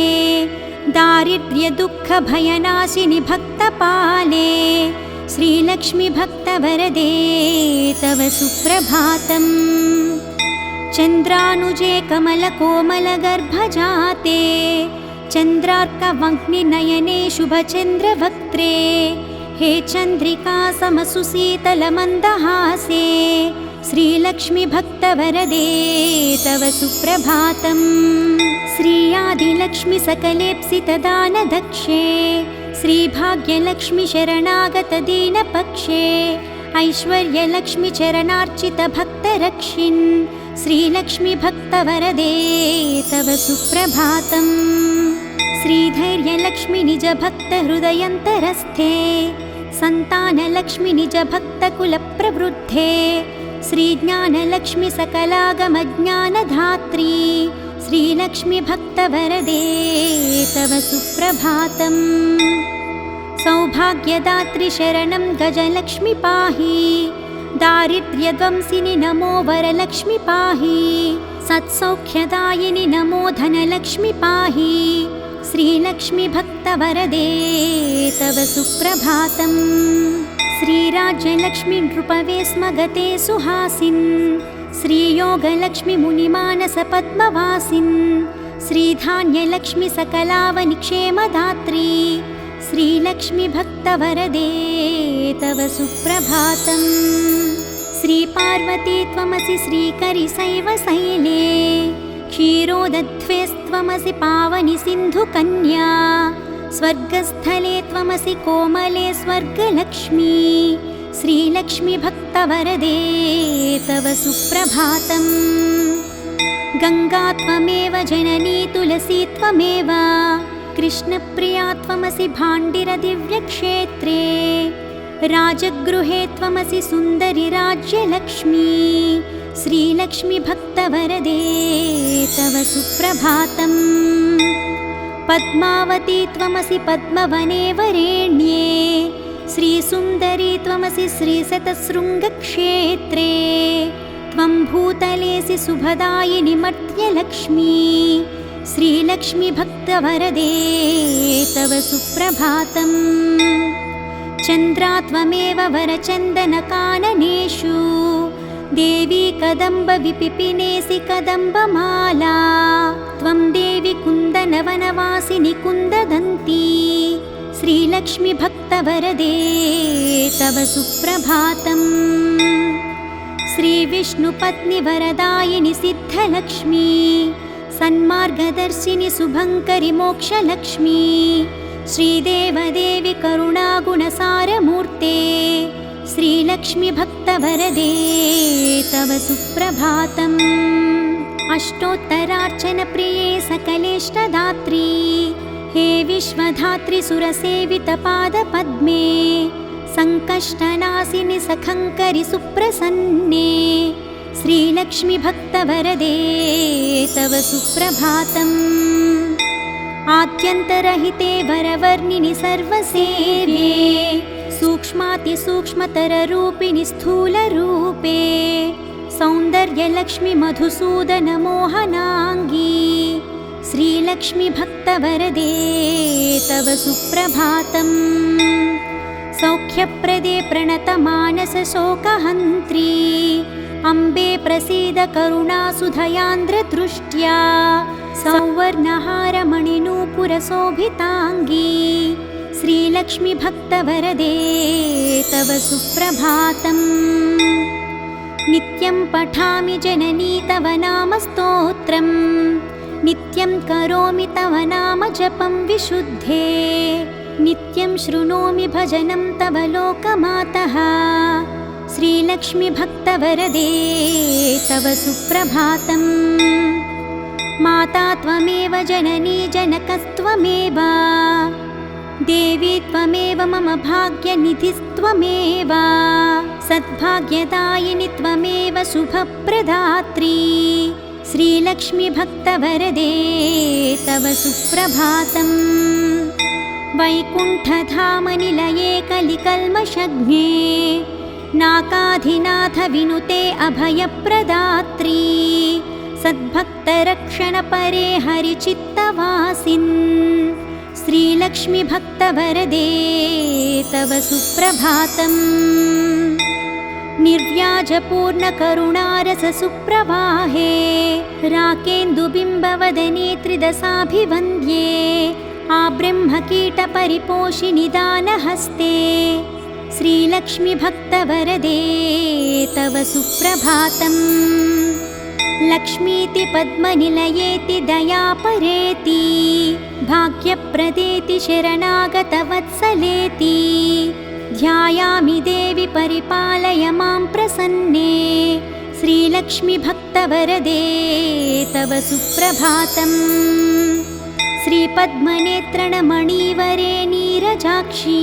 दारिद्र्यदुःखभयनाशिनि भक्तपाले श्रीलक्ष्मी भक्तवरदे तव सुप्रभातम्। चन्द्रानुजे कमलकोमलगर्भजाते चन्द्रार्कवह्निनयने शुभचन्द्रवक्त्रे हे चन्द्रिका समसुशीतलमन्दहासे श्रीलक्ष्मी भक्तवरदे तव सुप्रभातम्। श्रीयादिलक्ष्मी सकलेप्सितदानदक्षे श्रीभाग्यलक्ष्मी शरणागतदीनपक्षे ऐश्वर्यलक्ष्मी चरणार्चितभक्तरक्षिन् श्रीलक्ष्मी भक्तवरदे तव सुप्रभातम्। श्रीधैर्यलक्ष्मी निजभक्तहृदयन्तरस्थे सन्तानलक्ष्मी निजभक्तकुलप्रवृद्धे श्रीज्ञानलक्ष्मी सकलागमज्ञानधात्री श्रीलक्ष्मी भक्तवरदे तव सुप्रभातम्। सौभाग्यदात्री शरणं गजलक्ष्मी पाहि दारिद्र्यध्वंसिनि नमो वरलक्ष्मी पाहि सत्सौख्यदायिनि नमो धनलक्ष्मी पाहि श्रीलक्ष्मी भक्तवरदे तव सुप्रभातम्। श्रीराज्यलक्ष्मी नृपवे स्म गते सुहासिन् श्रीयोगलक्ष्मी मुनिमानसपद्मवासिन् श्रीधान्यलक्ष्मी सकलावनिक्षेमदात्री श्रीलक्ष्मी भक्तवरदे तव सुप्रभातम्। श्रीपार्वती त्वमसि श्रीकरिशैवशैले क्षीरोदध्वेस्त्वमसि पावनि सिन्धुकन्या स्वर्गस्थले त्वमसि कोमले स्वर्गलक्ष्मी श्रीलक्ष्मी भक्तवरदे तव सुप्रभातम्। गङ्गा त्वमेव जननी तुलसी त्वमेव कृष्णप्रिया त्वमसि भाण्डिरदिव्यक्षेत्रे राजगृहे त्वमसि सुन्दरि राज्यलक्ष्मी श्रीलक्ष्मी भक्तवरदे तव सुप्रभातम्। पद्मावती त्वमसि पद्मवने वरेण्ये श्रीसुन्दरी त्वमसि श्रीशतशृङ्गक्षेत्रे त्वं भूतलेसि शुभदायिनि मर्त्यलक्ष्मी श्रीलक्ष्मी भक्तवरदे तव सुप्रभातम्। चन्द्रा त्वमेव वरचन्दनकाननेषु देवी कदम्बविपिपिनेसि कदम्बमाला त्वं देवी कुन्दनवनवासिनि कुन्ददन्ती श्रीलक्ष्मी भक्तवरदे तव सुप्रभातम्। श्रीविष्णुपत्नि वरदायिनि सिद्धलक्ष्मी सन्मार्गदर्शिनि शुभङ्करि मोक्षलक्ष्मी श्रीदेवदेवी करुणागुणसारमूर्ते श्रीलक्ष्मी भक्तवरदे तव सुप्रभातम्। अष्टोत्तरार्चनप्रिये सकलेष्टदात्री हे विश्वधात्री सुरसेवितपादपद्मे सङ्कष्टनाशिनि सखङ्करि सुप्रसन्ने श्रीलक्ष्मी भक्तवरदे तव सुप्रभातम्। आद्यन्तरहिते वरवर्णिनि सर्वसेव्ये सूक्ष्मातिसूक्ष्मतररूपिणि स्थूलरूपे सौन्दर्यलक्ष्मी मधुसूदनमोहनाङ्गी श्रीलक्ष्मी भक्तवरदे तव सुप्रभातम्। सौख्यप्रदे प्रणतमानसशोकहन्त्री अम्बे प्रसीद करुणासुधयान्द्रदृष्ट्या सौवर्णहारमणिनूपुरशोभिताङ्गी श्रीलक्ष्मी भक्तवरदे तव सुप्रभातम्। नित्यं पठामि जननी तव नामस्तोत्रम् नित्यं करोमि तव नाम जपं विशुद्धे नित्यं शृणोमि भजनं तव लोकमातः श्रीलक्ष्मी भक्तवरदे तव सुप्रभातम्। माता त्वमेव जननी जनकस्त्वमेव देवी त्वमेव मम भाग्यनिधिस्त्वमेव सद्भाग्यदायिनि त्वमेव शुभप्रदात्री श्रीलक्ष्मी भक्तवरदे तव सुप्रभातम्। वैकुण्ठधामनिलये कलिकल्मषज्ञे नाकाधिनाथ विनुते अभयप्रदात्री सद्भक्तरक्षणपरे हरिचित्तवासिन् श्रीलक्ष्मीभक्तवरदे तव सुप्रभातम् निर्व्याजपूर्णकरुणारससुप्रवाहे राकेन्दुबिम्बवदने त्रिदशाभिवन्द्ये आब्रह्मकीटपरिपोषिनि दानहस्ते श्रीलक्ष्मीभक्तवरदे तव सुप्रभातम् लक्ष्मीति पद्मनिलयेति दयापरेति भाग्यप्रदेति शरणागतवत्सलेति ध्यायामि देवि परिपालय मां प्रसन्ने श्रीलक्ष्मीभक्तवरदे तव सुप्रभातम् श्रीपद्मनेत्रणमणिवरे नीरजाक्षी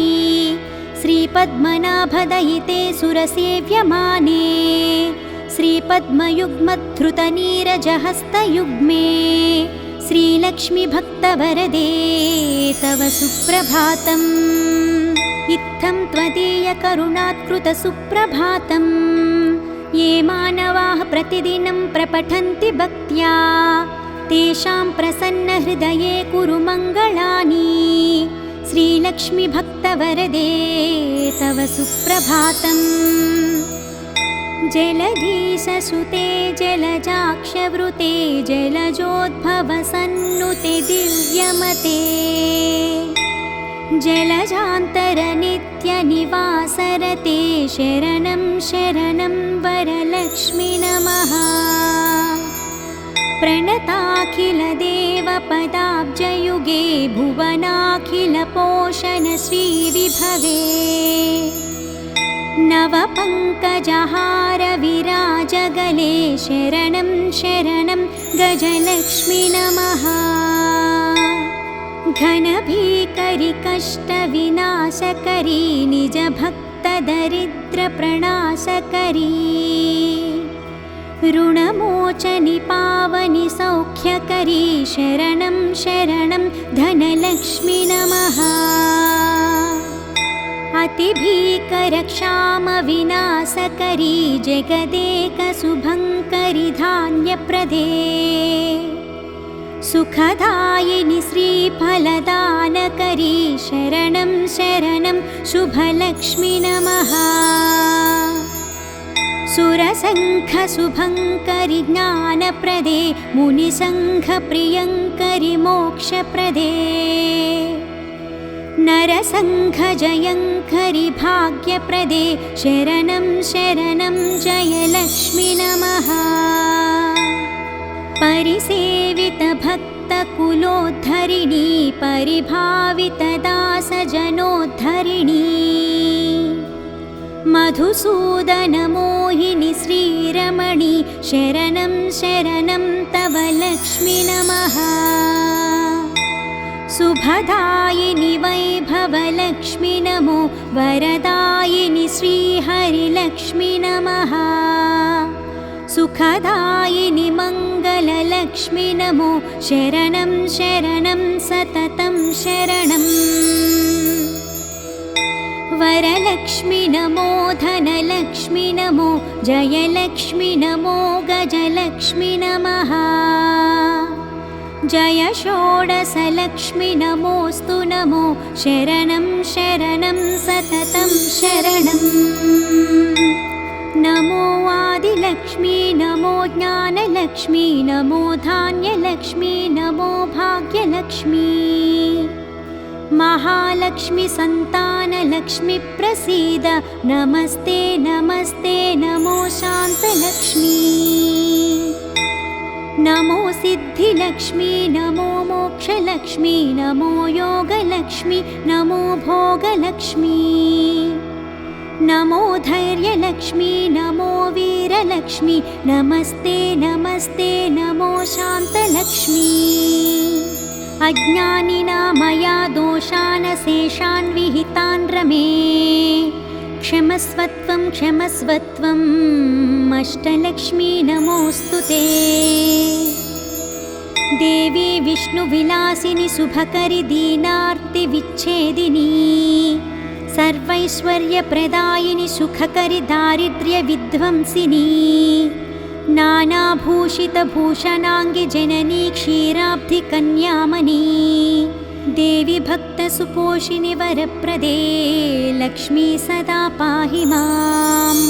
श्रीपद्मनाभदयिते सुरसेव्यमाने श्रीपद्मयुग्मधृतनीरजहस्तयुग्मे श्रीलक्ष्मीभक्तवरदे तव सुप्रभातम् इत्थं त्वदीयकरुणात्कृतसुप्रभातम् ये मानवाः प्रतिदिनं प्रपठन्ति भक्त्या तेषां प्रसन्नहृदये कुरु मङ्गलानि श्रीलक्ष्मीभक्तवरदे तव सुप्रभातम् जलधीशसुते जलजाक्षवृते जलजोद्भवसन्नुते दिव्यमते जलजान्तरनित्यनिवासरते शरणं शरणं वरलक्ष्मी नमः प्रणताखिलदेवपदाब्जयुगे भुवनाखिलपोषणश्रीविभवे नवपङ्कजहारविराजगले शरणं शरणं गजलक्ष्मी नमः घनभीकरि कष्टविनाशकरी निजभक्तदरिद्रप्रणाशकरी ऋणमोचनि पावनि सौख्यकरी शरणं शरणं धनलक्ष्मी नमः अतिभीकरक्षामविनाशकरी जगदेकशुभङ्करि धान्यप्रदे सुखदायिनि श्रीफलदानकरी शरणं शरणं शुभलक्ष्मी नमः सुरसङ्घशुभङ्करि ज्ञानप्रदे मुनिसङ्घप्रियङ्करि मोक्षप्रदे नरसङ्घजयङ्करि भाग्यप्रदे शरणं शरणं जयलक्ष्मी नमः परिसेवितभक्तकुलोद्धरिणी परिभावितदासजनोद्धरिणी मधुसूदनमोहिनि श्रीरमणि शरणं शरणं तव लक्ष्मी नमः शुभदायिनि वैभवलक्ष्मी नमो वरदायिनि श्रीहरिलक्ष्मी नमः सुखदायिनि मङ्गललक्ष्मी नमो शरणं शरणं सततं शरणम् वरलक्ष्मी नमो धनलक्ष्मी नमो जयलक्ष्मी नमो गजलक्ष्मी नमः जय षोडशलक्ष्मी नमोऽस्तु नमो शरणं शरणं सततं शरणम् नमो आदिलक्ष्मी नमो ज्ञानलक्ष्मी नमो धान्यलक्ष्मी नमो भाग्यलक्ष्मी महालक्ष्मी संतानलक्ष्मी प्रसीद नमस्ते नमस्ते नमो शान्तलक्ष्मी नमो सिद्धिलक्ष्मी नमो मोक्षलक्ष्मी नमो योगलक्ष्मी नमो भोगलक्ष्मी नमो धैर्यलक्ष्मी नमो वीरलक्ष्मी नमस्ते नमस्ते नमो शान्तलक्ष्मी अज्ञानिना मया दोषानशेषान् विहितान् रमे क्षमस्वत्वं क्षमस्वत्वम् अष्टलक्ष्मी नमोऽस्तु ते देवी विष्णुविलासिनि शुभकरि दीनार्तिविच्छेदिनी सर्वैश्वर्यप्रदायिनि सुखकरि दारिद्र्यविध्वंसिनी नानाभूषितभूषणाङ्गि जननी क्षीराब्धिकन्यामणी देवी भक्तसुपोषिणि वरप्रदे लक्ष्मी सदा पाहि माम्।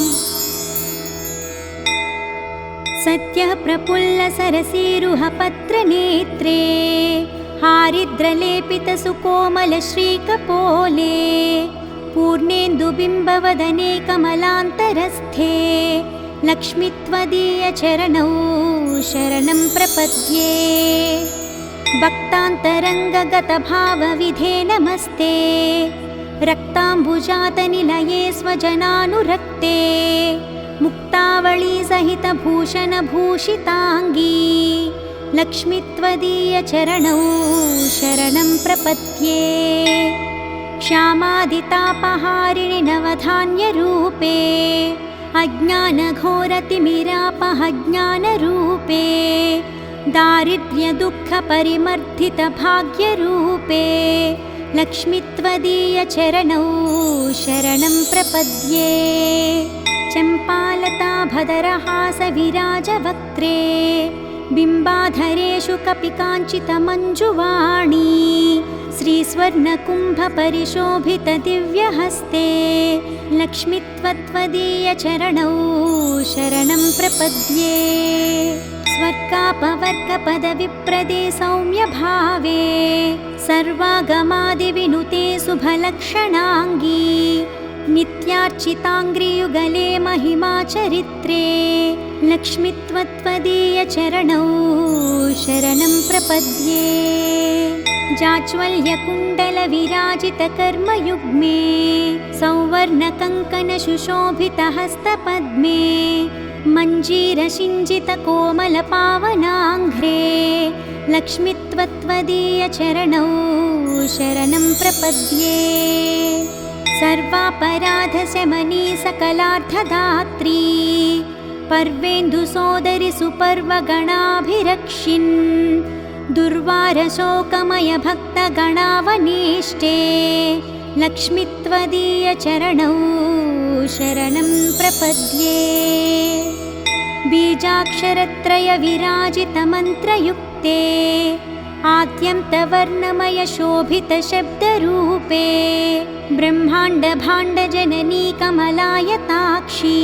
सत्यः प्रफुल्लसरसीरुहपत्रनेत्रे हारिद्रलेपितसुकोमलश्रीकपोले पूर्णेन्दुबिम्बवदने कमलान्तरस्थे लक्ष्मी त्वदीयचरणौ शरणं प्रपद्ये। भक्तान्तरङ्गगतभावविधे नमस्ते रक्ताम्बुजातनिलये स्वजनानुरक्ते मुक्तावळी सहितभूषणभूषिताङ्गी लक्ष्मी त्वदीयचरणौ शरणं प्रपद्ये। श्यामादितापहारिणि नवधान्यरूपे अज्ञानघोरतिमिरापहज्ञानरूपे दारिद्र्यदुःखपरिमर्दितभाग्यरूपे लक्ष्मी त्वदीयचरणौ शरणं प्रपद्ये। चम्पालताभदरहासविराजवक्त्रे बिम्बाधरेषु कपिकाञ्चितमञ्जुवाणी श्रीस्वर्णकुम्भपरिशोभितदिव्यहस्ते लक्ष्मी त्वदीयचरणौ शरणं प्रपद्ये। स्वर्गापवर्गपदविप्रदे सौम्यभावे सर्वागमादिविनुते शुभलक्षणाङ्गी नित्यार्चिताङ्घ्रियुगले महिमाचरित्रे लक्ष्मी त्वदीयचरणौ शरणं प्रपद्ये। जाज्वल्यकुण्डलविराजितकर्मयुग्मे सौवर्णकङ्कणसुशोभितहस्तपद्मे मञ्जीरसिञ्जितकोमलपावनाङ्घ्रे लक्ष्मी त्वदीयचरणौ शरणं प्रपद्ये। सर्वापराधशमनी सकलार्थदात्री पर्वेन्दुसोदरि सुपर्वगणाभिरक्षिन् दुर्वारशोकमयभक्तगणावनेष्टे लक्ष्मी त्वदीयचरणौ शरणं प्रपद्ये। बीजाक्षरत्रयविराजितमन्त्रयुक्ते आद्यन्तवर्णमयशोभितशब्दरूपे ब्रह्माण्डभाण्डजननी कमलायताक्षी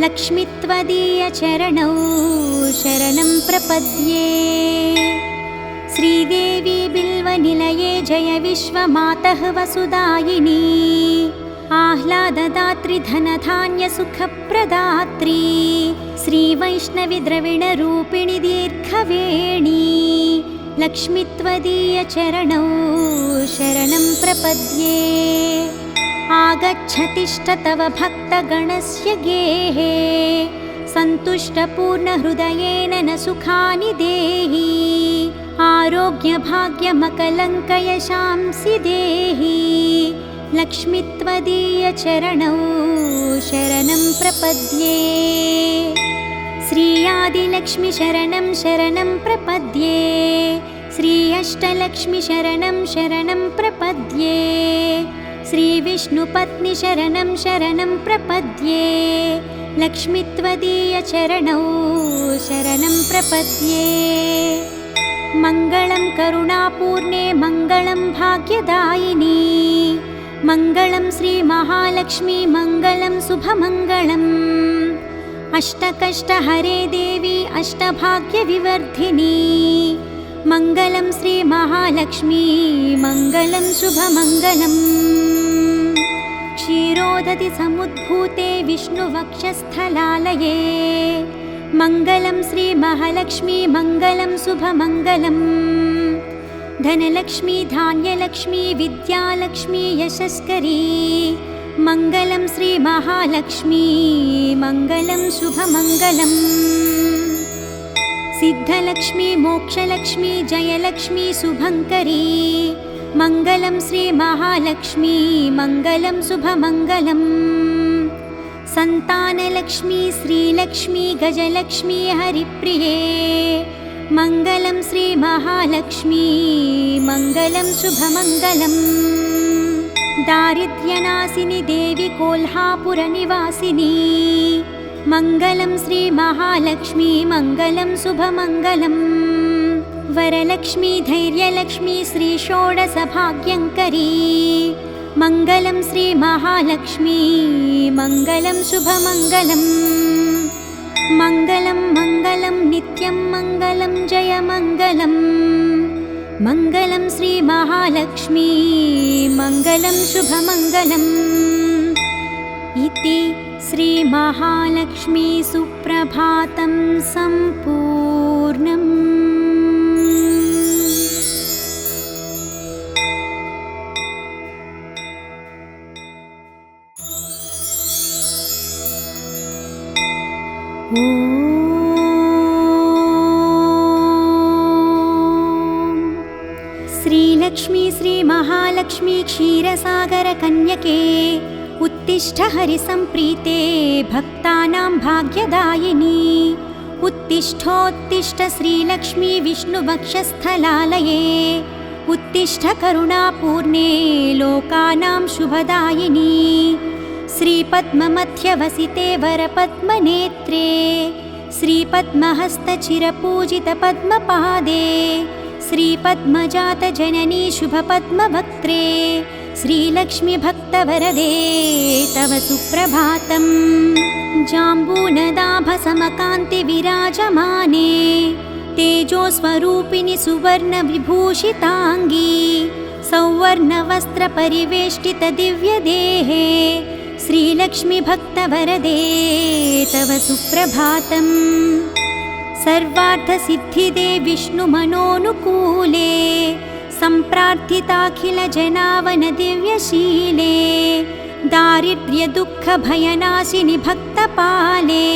लक्ष्मी त्वदीयचरणौ शरणं प्रपद्ये। श्रीदेवी बिल्वनिलये जय विश्वमातः वसुदायिनी आह्लाददात्री धनधान्यसुखप्रदात्री श्रीवैष्णवी द्रविणरूपिणी दीर्घवेणी लक्ष्मी त्वदीयचरणौ शरणं प्रपद्ये। आगच्छतिष्ठ तव भक्तगणस्य गेहे सन्तुष्टपूर्णहृदयेन न सुखानि देहि आरोग्यभाग्यमकलङ्कयशांसि देहि लक्ष्मी त्वदीयचरणौ शरणं प्रपद्ये। श्री आदिलक्ष्मी शरणं शरणं प्रपद्ये। श्री अष्टलक्ष्मी शरणं शरणं प्रपद्ये। श्री विष्णुपत्नी शरणं शरणं प्रपद्ये लक्ष्मी त्वदीयचरणौ शरणं प्रपद्ये। मङ्गलं करुणापूर्णे मङ्गलं भाग्यदायिनी मङ्गलं श्रीमहालक्ष्मी मङ्गलं शुभमङ्गलम् अष्टकष्टहरे देवी अष्टभाग्यविवर्धिनी मङ्गलं श्रीमहालक्ष्मी मङ्गलं शुभमङ्गलम्। क्षीरोदधि समुद्भूते विष्णुवक्षस्थलालये मङ्गलं श्रीमहालक्ष्मी मङ्गलं शुभमङ्गलम्। धनलक्ष्मी धान्यलक्ष्मी विद्यालक्ष्मी यशस्करी मङ्गलं श्रीमहालक्ष्मी मङ्गलं शुभमङ्गलम्। सिद्धलक्ष्मी मोक्षलक्ष्मी जयलक्ष्मी शुभङ्करी मङ्गलं श्रीमहालक्ष्मी मङ्गलं शुभमङ्गलम्। सन्तानलक्ष्मी श्रीलक्ष्मी गजलक्ष्मी हरिप्रिये मङ्गलं श्रीमहालक्ष्मी मङ्गलं शुभमङ्गलम्। दारिद्र्यनाशिनि देवी कोल्हापुरनिवासिनी मङ्गलं श्रीमहालक्ष्मी मङ्गलं शुभमङ्गलम् वरलक्ष्मी धैर्यलक्ष्मी श्रीषोडशभाग्यङ्करी मङ्गलं श्रीमहालक्ष्मी मङ्गलं शुभमङ्गलम् मङ्गलं मङ्गलं नित्यं मङ्गलं जयमङ्गलम् मङ्गलं श्रीमहालक्ष्मी मङ्गलं शुभमङ्गलम् इति श्रीमहालक्ष्मी सुप्रभातं सम्पूर्णम्। श्रीलक्ष्मी श्रीमहालक्ष्मी क्षीरसागरकन्यके उत्तिष्ठ हरिसम्प्रीते भक्तानां भाग्यदायिनी उत्तिष्ठोत्तिष्ठ श्रीलक्ष्मी विष्णुवक्षस्थलालये उत्तिष्ठ करुणापूर्णे लोकानां शुभदायिनी श्रीपद्ममध्यवसिते वरपद्मनेत्रे श्रीपद्महस्तचिरपूजितपद्मपादे श्रीपद्मजातजननी शुभपद्मवक्त्रे श्रीलक्ष्मी भक्तवरदे तव सुप्रभातम्। जाम्बूनदाभसमकान्तिविराजमाने तेजोस्वरूपिणि सुवर्णविभूषिताङ्गी सौवर्णवस्त्रपरिवेष्टितदिव्यदेहे श्रीलक्ष्मी भक्तवरदे तव सुप्रभातम्। सर्वार्थसिद्धिदे विष्णुमनोनुकूले सम्प्रार्थिताखिलजनावनदिव्यशीले दारिद्र्यदुःखभयनाशिनि भक्तपाले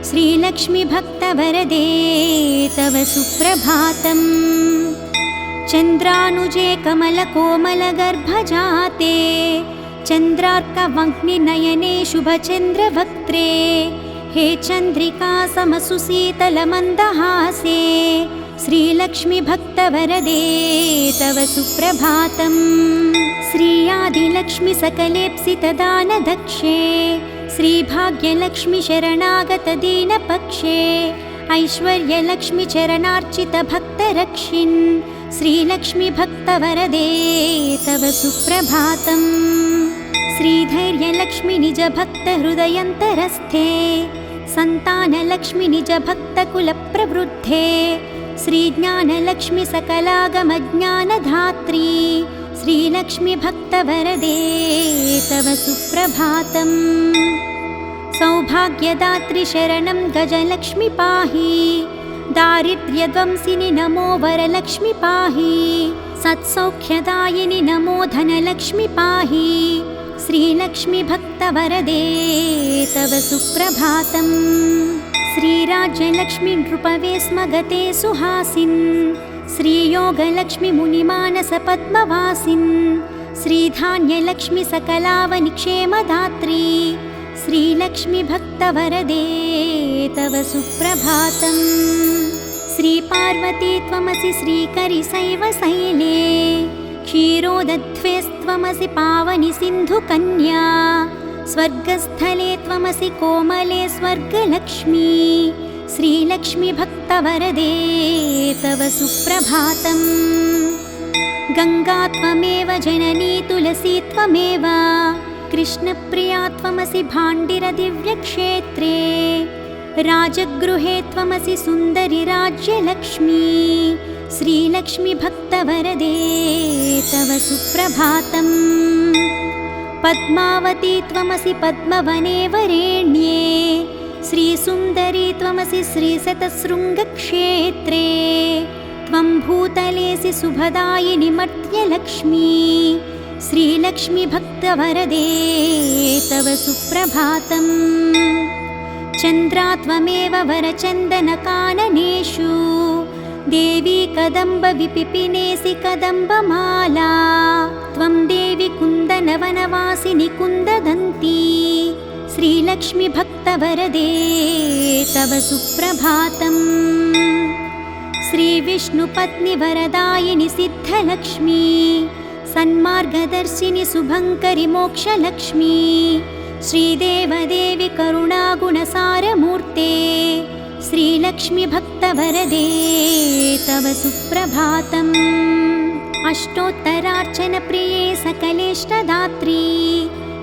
श्रीलक्ष्मी भक्तवरदे तव सुप्रभातम्। चन्द्रानुजे कमलकोमलगर्भजाते चन्द्रार्कवह्निनयने शुभचन्द्रवक्त्रे हे चन्द्रिका समसुशीतलमन्दहासे श्रीलक्ष्मी भक्तवरदे तव सुप्रभातम्। श्रीयादिलक्ष्मी सकलेप्सितदानदक्षे श्रीभाग्यलक्ष्मी शरणागतदीनपक्षे ऐश्वर्यलक्ष्मी चरणार्चितभक्तरक्षिन् श्रीलक्ष्मी भक्तवरदे तव सुप्रभातम्। श्रीधैर्यलक्ष्मी निजभक्तहृदयन्तरस्थे सन्तानलक्ष्मी निजभक्तकुलप्रवृद्धे श्रीज्ञानलक्ष्मी सकलागमज्ञानधात्री श्रीलक्ष्मी भक्तवरदे तव सुप्रभातम्। सौभाग्यदात्री शरणं गजलक्ष्मी पाहि दारिद्र्यध्वंसिनि नमो वरलक्ष्मी पाहि सत्सौख्यदायिनि नमो धनलक्ष्मी पाहि श्रीलक्ष्मी भक्तवरदे तव सुप्रभातम्। श्रीराज्यलक्ष्मी नृपवे स्म गते सुहासिन् श्रीयोगलक्ष्मी मुनिमानसपद्मवासिन् श्रीधान्यलक्ष्मी सकलावनिक्षेमदात्री श्रीलक्ष्मी भक्तवरदे तव सुप्रभातम्। श्रीपार्वती त्वमसि श्रीकरिशैवशैले क्षीरोदध्वेस्त्वमसि पावनि सिन्धुकन्या स्वर्गस्थले त्वमसि कोमले स्वर्गलक्ष्मी श्रीलक्ष्मी भक्तवरदे तव सुप्रभातम्। गङ्गा त्वमेव जननी तुलसी त्वमेव कृष्णप्रिया त्वमसि भाण्डिरदिव्यक्षेत्रे राजगृहे त्वमसि सुन्दरि राज्यलक्ष्मी श्रीलक्ष्मी भक्तवरदे तव सुप्रभातम्। पद्मावती त्वमसि पद्मवने वरेण्ये श्रीसुन्दरी त्वमसि श्रीशतशृङ्गक्षेत्रे त्वं भूतलेसि शुभदायिनि मर्त्यलक्ष्मी श्रीलक्ष्मी भक्तवरदे तव सुप्रभातम्। चन्द्रा त्वमेव वरचन्दनकाननेषु देवी कदम्बविपिपिनेसि कदम्बमाला त्वं देवी कुन्दनवनवासिनि कुन्ददन्ती श्रीलक्ष्मी भक्तवरदे तव सुप्रभातम्। श्रीविष्णुपत्नि वरदायिनि सिद्धलक्ष्मी सन्मार्गदर्शिनि शुभङ्करि मोक्षलक्ष्मी श्रीदेवदेवि करुणागुणसारमूर्ते श्रीलक्ष्मी भक्तवरदे तव सुप्रभातम्। अष्टोत्तरार्चनप्रिये सकलेष्टदात्री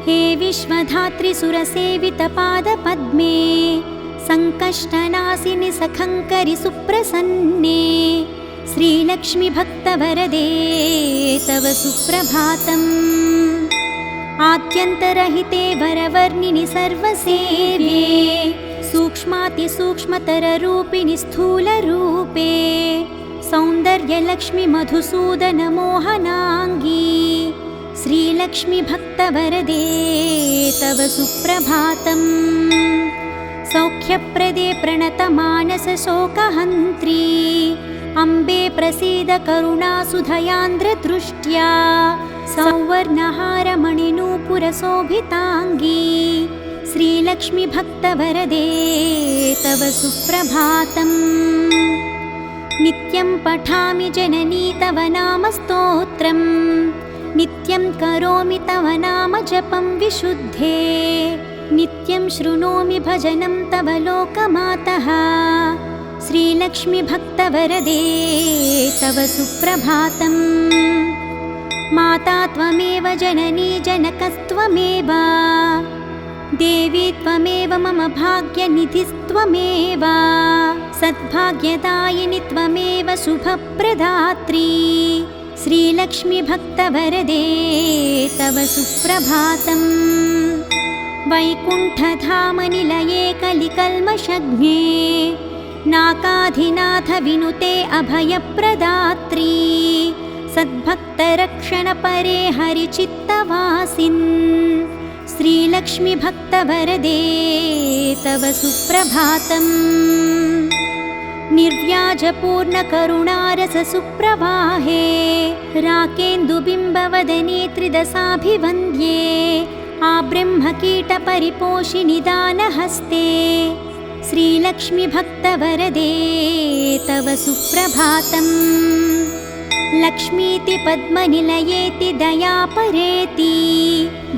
हे विश्वधात्री सुरसेवितपादपद्मे सङ्कष्टनाशिनि सखङ्करि सुप्रसन्ने श्रीलक्ष्मी भक्तवरदे तव सुप्रभातम्। आद्यन्तरहिते वरवर्णिनि सर्वसेव्ये सूक्ष्मातिसूक्ष्मतररूपिणि स्थूलरूपे सौन्दर्यलक्ष्मि मधुसूदनमोहनाङ्गी श्रीलक्ष्मी भक्तवरदे तव सुप्रभातम्। सौख्यप्रदे प्रणतमानसशोकहन्त्री अम्बे प्रसीद करुणासुधयान्द्रदृष्ट्या सौवर्णहारमणिनूपुरशोभिताङ्गी श्रीलक्ष्मी भक्तवरदे तव सुप्रभातम्। नित्यं पठामि जननी तव नाम स्तोत्रम् नित्यं करोमि तव नाम जपं विशुद्धे नित्यं शृणोमि भजनं तव लोकमातः श्रीलक्ष्मी भक्तवरदे तव सुप्रभातम्। माता त्वमेव जननी जनकस्त्वमेव देवी त्वमेव मम भाग्यनिधिस्त्वमेव सद्भाग्यदायिनि त्वमेव शुभप्रदात्री श्रीलक्ष्मी भक्तवरदे तव सुप्रभातम्। वैकुण्ठधामनिलये कलिकल्मषज्ञे नाकाधिनाथ विनुते अभयप्रदात्री सद्भक्तरक्षणपरे हरिचित्तवासिन् श्रीलक्ष्मी भक्तवरदे तव सुप्रभातम्। निर्व्याजपूर्णकरुणारससुप्रवाहे राकेन्दुबिम्बवदने त्रिदशाभिवन्द्ये आब्रह्मकीटपरिपोषिनि दानहस्ते श्रीलक्ष्मी भक्तवरदे तव सुप्रभातम्। लक्ष्मीति पद्मनिलयेति दयापरेति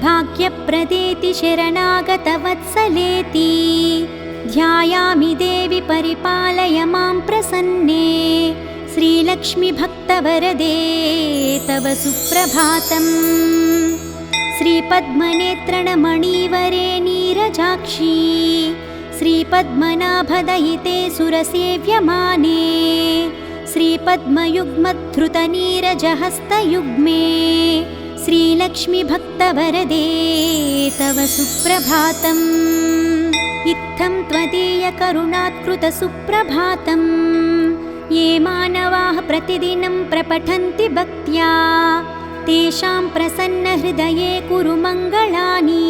भाग्यप्रदेति शरणागतवत्सलेति ध्यायामि देवि परिपालय मां प्रसन्ने श्रीलक्ष्मी भक्तवरदे तव सुप्रभातम्। श्रीपद्मनेत्रणमणिवरे नीरजाक्षी श्रीपद्मनाभदयिते सुरसेव्यमाने श्रीपद्मयुग्मधृतनीरजहस्तयुग्मे श्रीलक्ष्मी भक्तवरदे तव सुप्रभातम्। इत्थं त्वदीयकरुणात्कृतसुप्रभातम् ये मानवाः प्रतिदिनं प्रपठन्ति भक्त्या तेषां प्रसन्नहृदये कुरु मङ्गलानि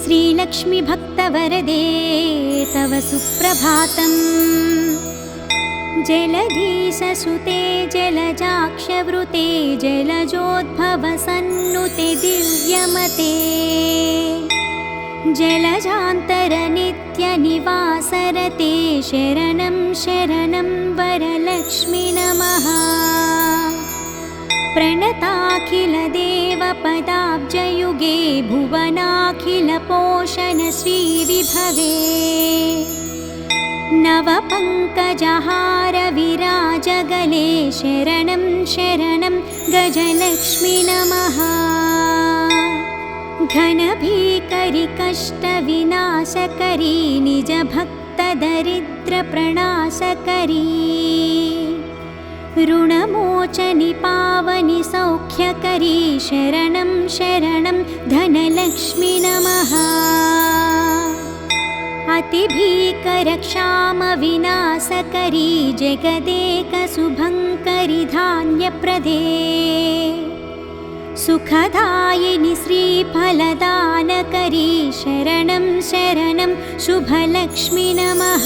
श्रीलक्ष्मी भक्तवरदे तव सुप्रभातम्। जलधीशसुते जलजाक्षवृते जलजोद्भवसन्नुते दिव्यमते जलजान्तरनित्यनिवासरते शरणं शरणं वरलक्ष्मी नमः। प्रणताखिलदेवपदाब्जयुगे भुवनाखिलपोषणश्रीविभवे नवपङ्कजहारविराजगले शरणं शरणं गजलक्ष्मी नमः। घनभीकरि कष्टविनाशकरी निजभक्तदरिद्रप्रणाशकरी ऋणमोचनि पावनि सौख्यकरी शरणं शरणं धनलक्ष्मी नमः। अतिभीकरक्षामविनाशकरी जगदेकशुभङ्करि धान्यप्रदे सुखदायिनि श्रीफलदानकरी शरणं शरणं शुभलक्ष्मी नमः।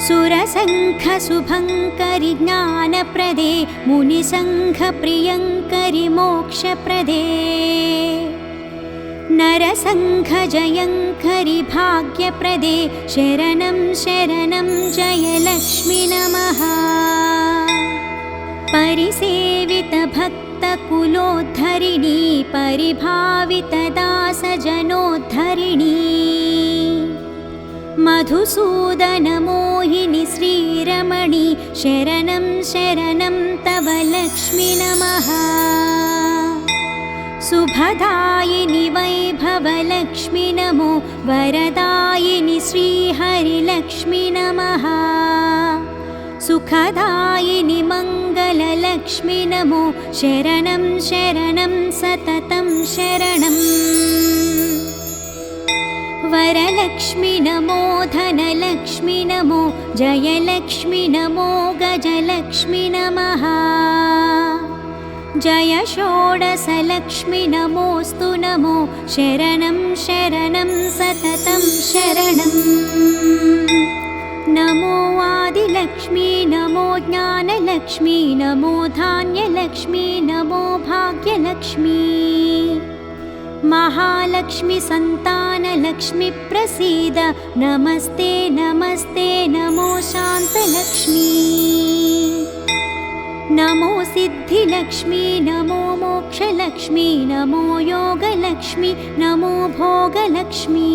सुरसङ्घशुभङ्करि ज्ञानप्रदे मुनिसङ्घप्रियङ्करि मोक्षप्रदे नरसङ्घजयङ्करि भाग्यप्रदे शरणं शरणं जयलक्ष्मी नमः। परिसेवितभक्त कुलोद्धरिणी परिभावितदासजनोद्धरिणी मधुसूदनमोहिनि श्रीरमणि शरणं शरणं तव लक्ष्मि नमः शुभदायिनि वैभवलक्ष्मि नमो वरदायिनि श्रीहरिलक्ष्मि नमः सुखदायिनि मङ्गललक्ष्मि नमो शरणं शरणं सततं शरणम् वरलक्ष्मि नमो धनलक्ष्मि नमो जयलक्ष्मि नमो गजलक्ष्मि नमः जय षोडशलक्ष्मि नमोऽस्तु नमो शरणं शरणं सततं शरणम् नमो आदिलक्ष्मी नमो ज्ञानलक्ष्मी नमो धान्यलक्ष्मी नमो भाग्यलक्ष्मी महालक्ष्मी संतानलक्ष्मी प्रसीद नमस्ते नमस्ते नमो शान्तलक्ष्मी नमो सिद्धिलक्ष्मी नमो मोक्षलक्ष्मी नमो योगलक्ष्मी नमो भोगलक्ष्मी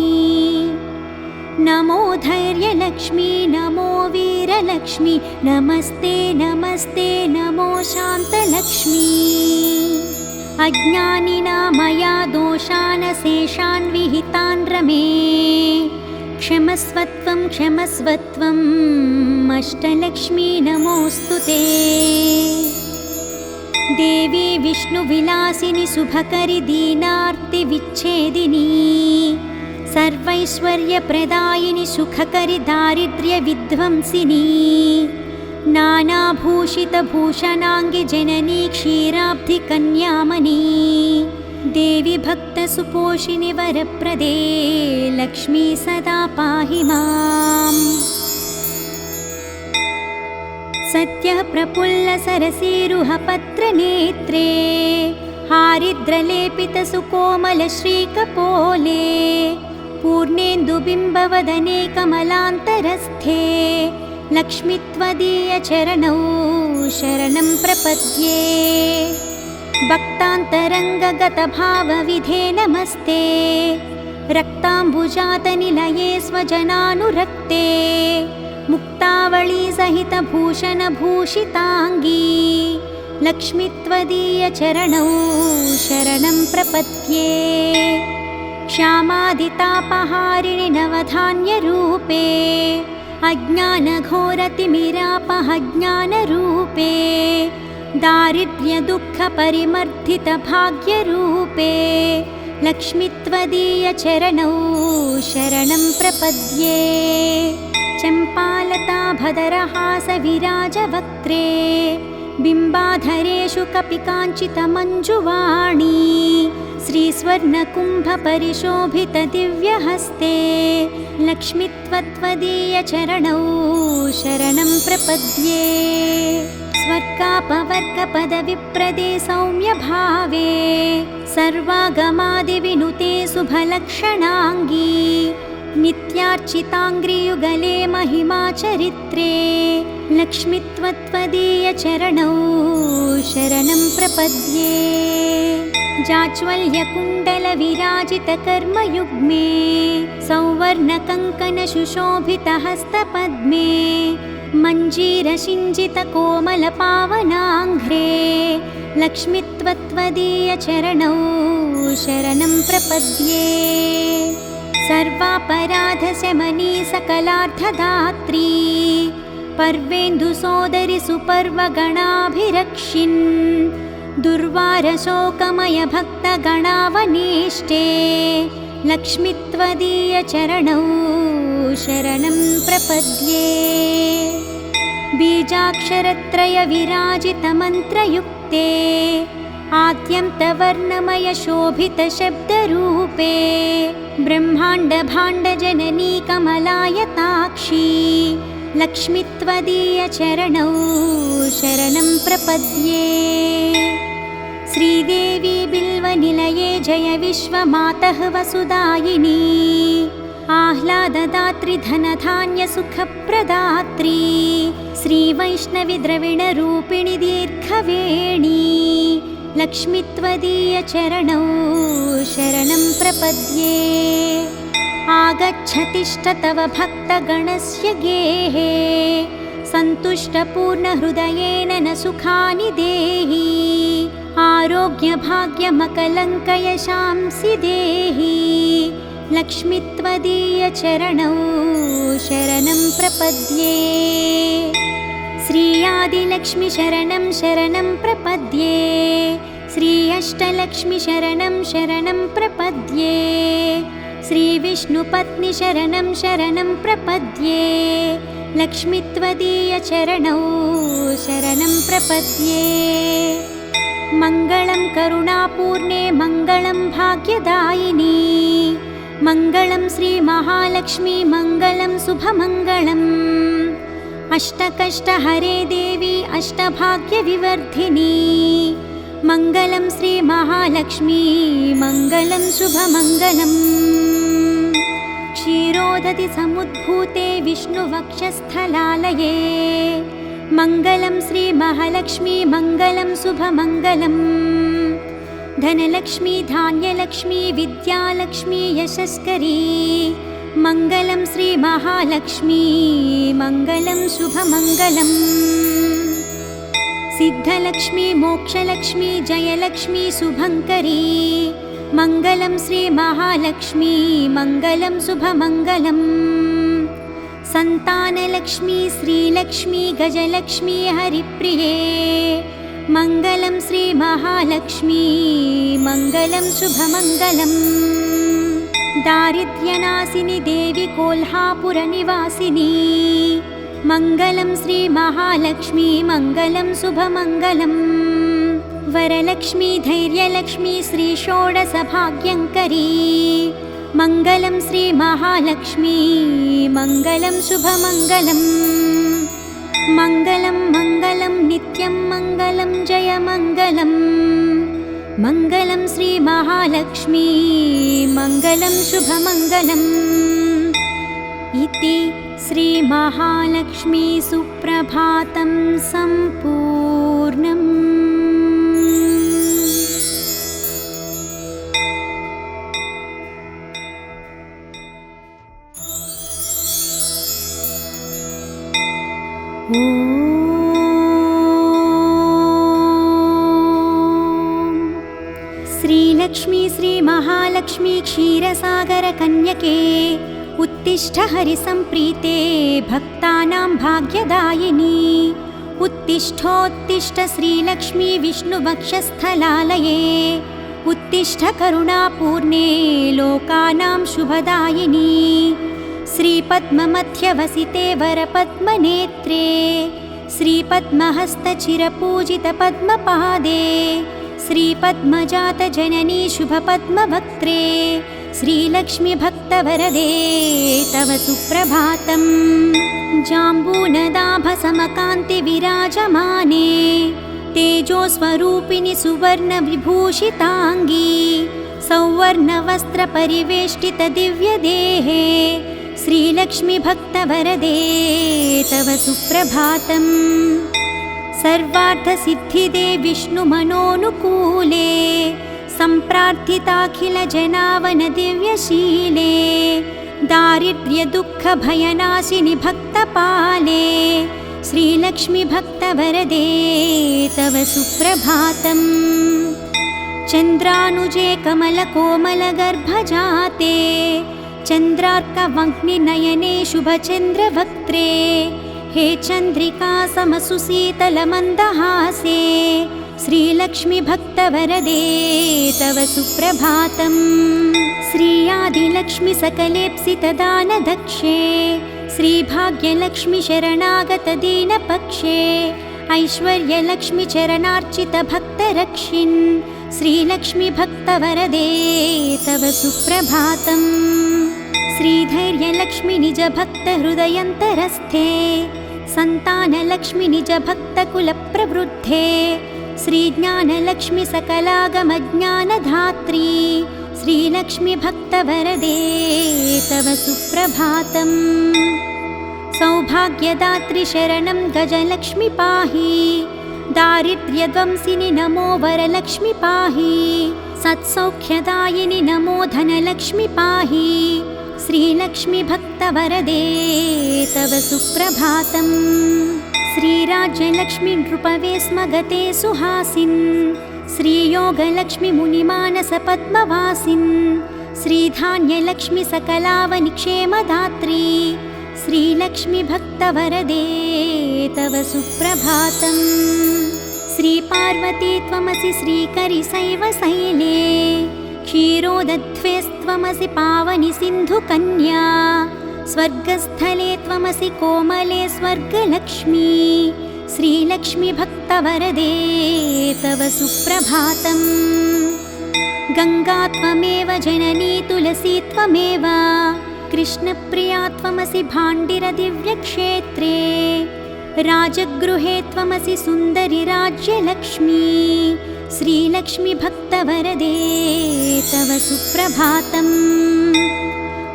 नमो धैर्यलक्ष्मी नमो वीरलक्ष्मी नमस्ते नमस्ते नमो शान्तलक्ष्मी अज्ञानिना मया दोषान् शेषान् विहितान् रमे क्षमस्वत्वं क्षमस्वत्वम् अष्टलक्ष्मी नमोऽस्तु ते देवी विष्णुविलासिनि शुभकरि दीनार्तिविच्छेदिनी सर्वैश्वर्यप्रदायिनि सुखकरि दारिद्र्यविध्वंसिनी नानाभूषितभूषणाङ्गि जननी क्षीराब्धिकन्यामणी देवी भक्तसुपोषिणि वरप्रदे लक्ष्मी सदा पाहि माम् सत्यः प्रफुल्लसरसीरुहपत्रनेत्रे हारिद्रलेपितसुकोमलश्रीकपोले पूर्णेन्दुबिम्बवदने कमलान्तरस्थे लक्ष्मी त्वदीयचरणौ शरणं प्रपद्ये भक्तान्तरङ्गगतभावविधे नमस्ते रक्ताम्बुजातनिलये स्वजनानुरक्ते मुक्तावळी सहितभूषणभूषिताङ्गी लक्ष्मी त्वदीयचरणौ शरणं प्रपद्ये श्यामादितापहारिणि नवधान्यरूपे अज्ञानघोरतिमिरापहज्ञानरूपे दारिद्र्यदुःखपरिमर्दितभाग्यरूपे लक्ष्मी त्वदीयचरणौ शरणं प्रपद्ये चम्पालताभदरहासविराजवक्त्रे बिम्बाधरेषु कपिकाञ्चितमञ्जुवाणी श्रीस्वर्णकुम्भपरिशोभितदिव्यहस्ते लक्ष्मी त्वदीयचरणौ शरणं प्रपद्ये स्वर्गापवर्गपदविप्रदे सौम्यभावे सर्वागमादिविनुते शुभलक्षणाङ्गी नित्यार्चिताङ्घ्रियुगले महिमाचरित्रे लक्ष्मी त्वदीयचरणौ शरणं प्रपद्ये जाज्वल्यकुण्डलविराजितकर्मयुग्मे सौवर्णकङ्कणसुशोभितहस्तपद्मे मञ्जीरसिञ्जितकोमलपावनाङ्घ्रे लक्ष्मी त्वदीयचरणौ शरणं प्रपद्ये सर्वापराधशमनी सकलार्थदात्री पर्वेन्दुसोदरि सुपर्वगणाभिरक्षिन् दुर्वारशोकमयभक्तगणावनेष्टे लक्ष्मी त्वदीयचरणौ शरणं प्रपद्ये बीजाक्षरत्रयविराजितमन्त्रयुक्ते आद्यन्तवर्णमयशोभितशब्दरूपे ब्रह्माण्डभाण्डजननी कमलायताक्षी लक्ष्मी त्वदीयचरणौ शरणं प्रपद्ये श्रीदेवी बिल्वनिलये जय विश्वमातः वसुदायिनी आह्लाददात्री धनधान्यसुखप्रदात्री श्रीवैष्णवी द्रविणरूपिणी दीर्घवेणी लक्ष्मीत्वदीयचरणौ शरणं प्रपद्ये आगच्छतिष्ठ तव भक्तगणस्य गेहे सन्तुष्टपूर्णहृदयेन न सुखानि देहि आरोग्यभाग्यमकलङ्कयशांसि देहि लक्ष्मीत्वदीयचरणौ शरणं प्रपद्ये श्री आदिलक्ष्मी शरणं शरणं प्रपद्ये श्री अष्टलक्ष्मी शरणं शरणं प्रपद्ये श्री विष्णुपत्नी शरणं शरणं प्रपद्ये लक्ष्मीत्वदीयचरणौ शरणं प्रपद्ये मङ्गलं करुणापूर्णे मङ्गलं भाग्यदायिनी मङ्गलं श्रीमहालक्ष्मी मङ्गलं शुभमङ्गलम् अष्टकष्टहरे देवी अष्टभाग्यविवर्धिनी मङ्गलं श्रीमहालक्ष्मी मङ्गलं शुभमङ्गलम् क्षीरोदधि समुद्भूते विष्णुवक्षस्थलालये मङ्गलं श्रीमहालक्ष्मी मङ्गलं शुभमङ्गलम् धनलक्ष्मी धान्यलक्ष्मी विद्यालक्ष्मी यशस्करी मङ्गलं श्रीमहालक्ष्मी मङ्गलं शुभमङ्गलम् सिद्धलक्ष्मी मोक्षलक्ष्मी जयलक्ष्मी शुभङ्करी मङ्गलं श्रीमहालक्ष्मी मङ्गलं शुभमङ्गलम् सन्तानलक्ष्मी श्रीलक्ष्मी गजलक्ष्मी हरिप्रिये मङ्गलं श्रीमहालक्ष्मी मङ्गलं शुभमङ्गलम् दारिद्र्यनाशिनि देवी कोल्हापुरनिवासिनी मङ्गलं श्रीमहालक्ष्मी मङ्गलं शुभमङ्गलम् वरलक्ष्मी धैर्यलक्ष्मी श्रीषोडशभाग्यङ्करी मङ्गलं श्रीमहालक्ष्मी मङ्गलं शुभमङ्गलम् मङ्गलं मङ्गलं नित्यं मङ्गलं जयमङ्गलम् मङ्गलं श्रीमहालक्ष्मी मङ्गलं शुभमङ्गलम् इति श्रीमहालक्ष्मी सुप्रभातं सम्पूर्णम्। श्रीलक्ष्मी श्रीमहालक्ष्मी क्षीरसागरकन्यके उत्तिष्ठ हरिसम्प्रीते भक्तानां भाग्यदायिनी उत्तिष्ठोत्तिष्ठ श्रीलक्ष्मी विष्णुवक्षस्थलालये उत्तिष्ठ करुणापूर्णे लोकानां शुभदायिनी श्रीपद्ममध्यवसिते वरपद्मनेत्रे श्रीपद्महस्तचिरपूजितपद्मपादे श्रीपद्मजातजननी शुभपद्मवक्त्रे श्रीलक्ष्मी भक्तवरदे तव सुप्रभातम् जाम्बूनदाभसमकान्तिविराजमाने तेजोस्वरूपिणि सुवर्णविभूषिताङ्गी सौवर्णवस्त्रपरिवेष्टितदिव्यदेहे श्रीलक्ष्मी भक्तवरदे तव सुप्रभातम् सर्वार्थसिद्धिदे विष्णुमनोनुकूले सम्प्रार्थिताखिलजनावनदिव्यशीले दारिद्र्यदुःखभयनाशिनि भक्तपाले श्रीलक्ष्मी भक्तवरदे तव सुप्रभातम् चन्द्रानुजे कमलकोमलगर्भजाते चन्द्रार्कवह्निनयने शुभचन्द्रवक्त्रे हे चन्द्रिका समसुशीतलमन्दहासे श्रीलक्ष्मी भक्तवरदे तव सुप्रभातम् श्री आदिलक्ष्मी सकलेप्सितदानदक्षे श्रीभाग्यलक्ष्मी शरणागतदीनपक्षे ऐश्वर्यलक्ष्मी चरणार्चितभक्तरक्षिन् श्रीलक्ष्मी भक्तवरदे तव सुप्रभातम् श्रीधैर्यलक्ष्मी निजभक्तहृदयन्तरस्थे सन्तानलक्ष्मी निजभक्तकुलप्रवृद्धे श्रीज्ञानलक्ष्मी सकलागमज्ञानधात्री श्रीलक्ष्मी भक्तवरदे तव सुप्रभातम् सौभाग्यदात्री शरणं गजलक्ष्मी पाहि दारिद्र्यध्वंसिनि नमो वरलक्ष्मि पाहि सत्सौख्यदायिनि नमो धनलक्ष्मि पाहि श्रीलक्ष्मि भक्तवरदे तव सुप्रभातम् श्रीराज्यलक्ष्मि नृपवे स्म गते सुहासिन् श्रीयोगलक्ष्मि मुनिमानस पद्मवासिन् श्रीधान्यलक्ष्मि सकलावनिक्षेमदात्री श्रीलक्ष्मि भक्तवरदे तव सुप्रभातम् श्रीपार्वती त्वमसि श्रीकरिशैवशैले क्षीरोदध्वेस्त्वमसि पावनि सिन्धुकन्या स्वर्गस्थले त्वमसि कोमले स्वर्गलक्ष्मी श्रीलक्ष्मि भक्तवरदे तव सुप्रभातम् गङ्गा त्वमेव जननी तुलसी त्वमेव कृष्णप्रिया त्वमसि भाण्डिरदिव्यक्षेत्रे राजगृहे त्वमसि सुन्दरि राज्यलक्ष्मी श्रीलक्ष्मि भक्तवरदे तव सुप्रभातम्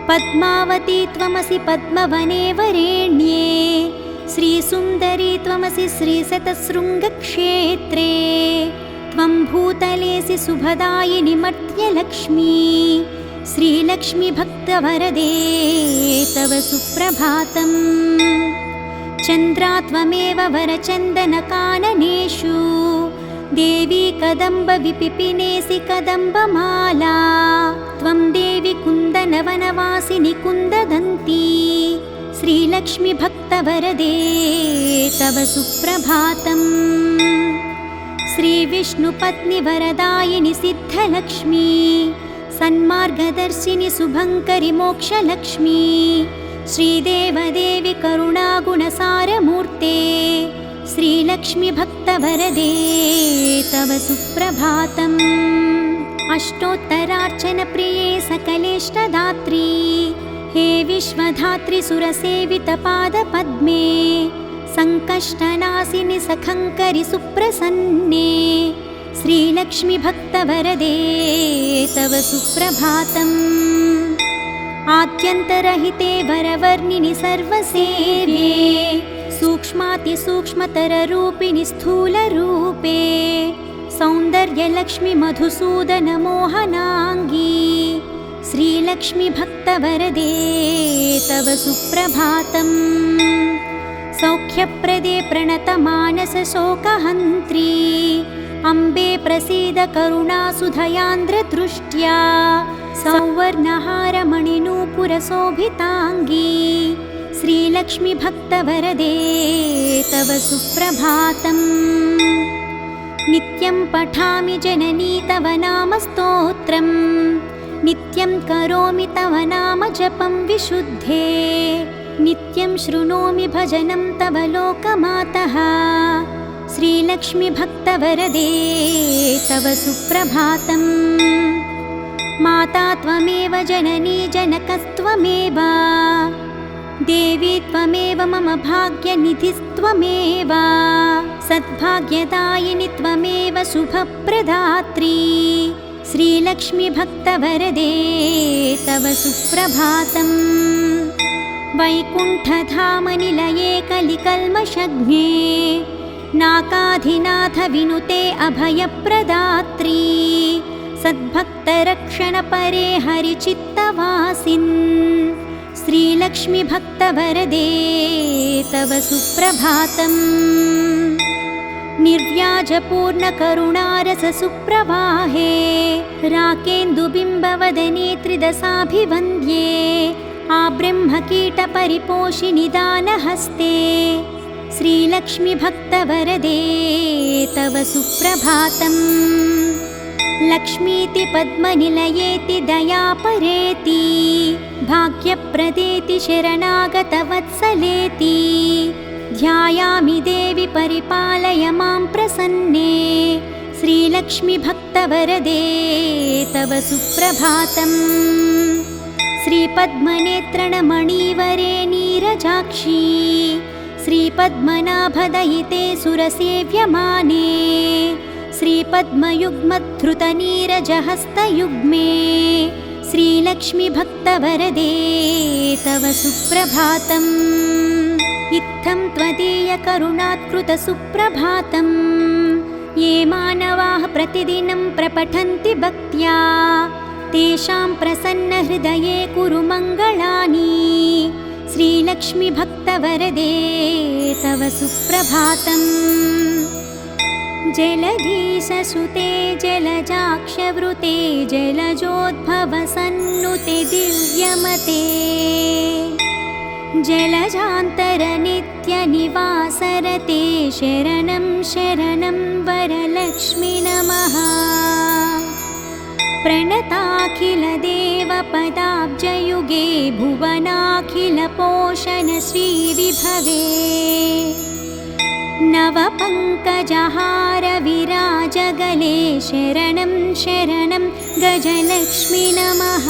पद्मावती त्वमसि पद्मवने वरेण्ये श्रीसुन्दरी त्वमसि श्रीशतशृङ्गक्षेत्रे त्वं भूतलेसि सुभदायिनि मर्त्यलक्ष्मी श्रीलक्ष्मि भक्तवरदे तव सुप्रभातम् चन्द्रा त्वमेव वरचन्दनकाननेषु देवी कदम्बविपिपिनेसि कदम्बमाला त्वं देवी कुन्दनवनवासिनि कुन्ददन्ती श्रीलक्ष्मि भक्तवरदे तव सुप्रभातम् श्रीविष्णुपत्नि वरदायिनि सिद्धलक्ष्मी सन्मार्गदर्शिनि शुभङ्करि मोक्षलक्ष्मी श्रीदेवदेवि करुणागुणसारमूर्ते श्रीलक्ष्मि भक्तवरदे तव सुप्रभातम् अष्टोत्तरार्चनप्रिये सकलेष्टदात्री हे विश्वधात्री सुरसेवितपादपद्मे सङ्कष्टनाशिनि सखङ्करि सुप्रसन्ने श्रीलक्ष्मि भक्तवरदे तव सुप्रभातम् आद्यन्तरहिते वरवर्णिनि सर्वसेव्ये सूक्ष्मातिसूक्ष्मतररूपिणि स्थूलरूपे सौन्दर्यलक्ष्मि मधुसूदनमोहनाङ्गी श्रीलक्ष्मि भक्तवरदे तव सुप्रभातम् सौख्यप्रदे प्रणतमानसशोकहन्त्री अम्बे प्रसीद करुणासुधयान्द्रदृष्ट्या सौवर्णहारमणिनूपुरशोभिताङ्गी श्रीलक्ष्मि भक्तवरदे तव सुप्रभातम् नित्यं पठामि जननी तव नाम स्तोत्रम् नित्यं करोमि तव नाम जपं विशुद्धे नित्यं शृणोमि भजनं तव लोकमातः श्रीलक्ष्मि भक्तवरदे तव सुप्रभातम् माता त्वमेव जननी जनकस्त्वमेव देवी त्वमेव मम भाग्यनिधिस्त्वमेव सद्भाग्यदायिनि त्वमेव शुभप्रदात्री श्रीलक्ष्मि भक्तवरदे तव सुप्रभातम् वैकुण्ठधामनिलये कलिकल्मषघ्ने नाकाधिनाथ विनुते अभयप्रदात्री सद्भक्तरक्षणपरे हरिचित्तवासिन् श्रीलक्ष्मि भक्तवरदे तव सुप्रभातम् निर्व्याजपूर्णकरुणारससुप्रवाहे राकेन्दुबिम्बवदने त्रिदशाभिवन्द्ये आब्रह्मकीटपरिपोषिनि दानहस्ते श्रीलक्ष्मि भक्तवरदे तव सुप्रभातम् लक्ष्मीति पद्मनिलयेति दयापरेति भाग्यप्रदेति शरणागतवत्सलेति ध्यायामि देवि परिपालय मां प्रसन्ने श्रीलक्ष्मि भक्तवरदे तव सुप्रभातम् श्रीपद्मनेत्रणमणिवरे नीरजाक्षी श्रीपद्मनाभदयिते सुरसेव्यमाने श्रीपद्मयुग्मधृतनीरजहस्तयुग्मे श्रीलक्ष्मि भक्तवरदे तव सुप्रभातम् इत्थं त्वदीयकरुणात्कृतसुप्रभातम् ये मानवाः प्रतिदिनं प्रपठन्ति भक्त्या तेषां प्रसन्नहृदये कुरु मङ्गलानि। श्रीलक्ष्मी भक्तवरदे तव सुप्रभातम्। जलधीशसुते जलजाक्षवृते जलजोद्भवसन्नुते दिव्यमते जलजान्तरनित्यनिवासरते शरणं शरणं वरलक्ष्मी नमः। प्रणताखिलदेवपदाब्जयुगे भुवनाखिलपोषणश्रीविभवे नवपङ्कजहारविराजगले शरणं शरणं गजलक्ष्मी नमः।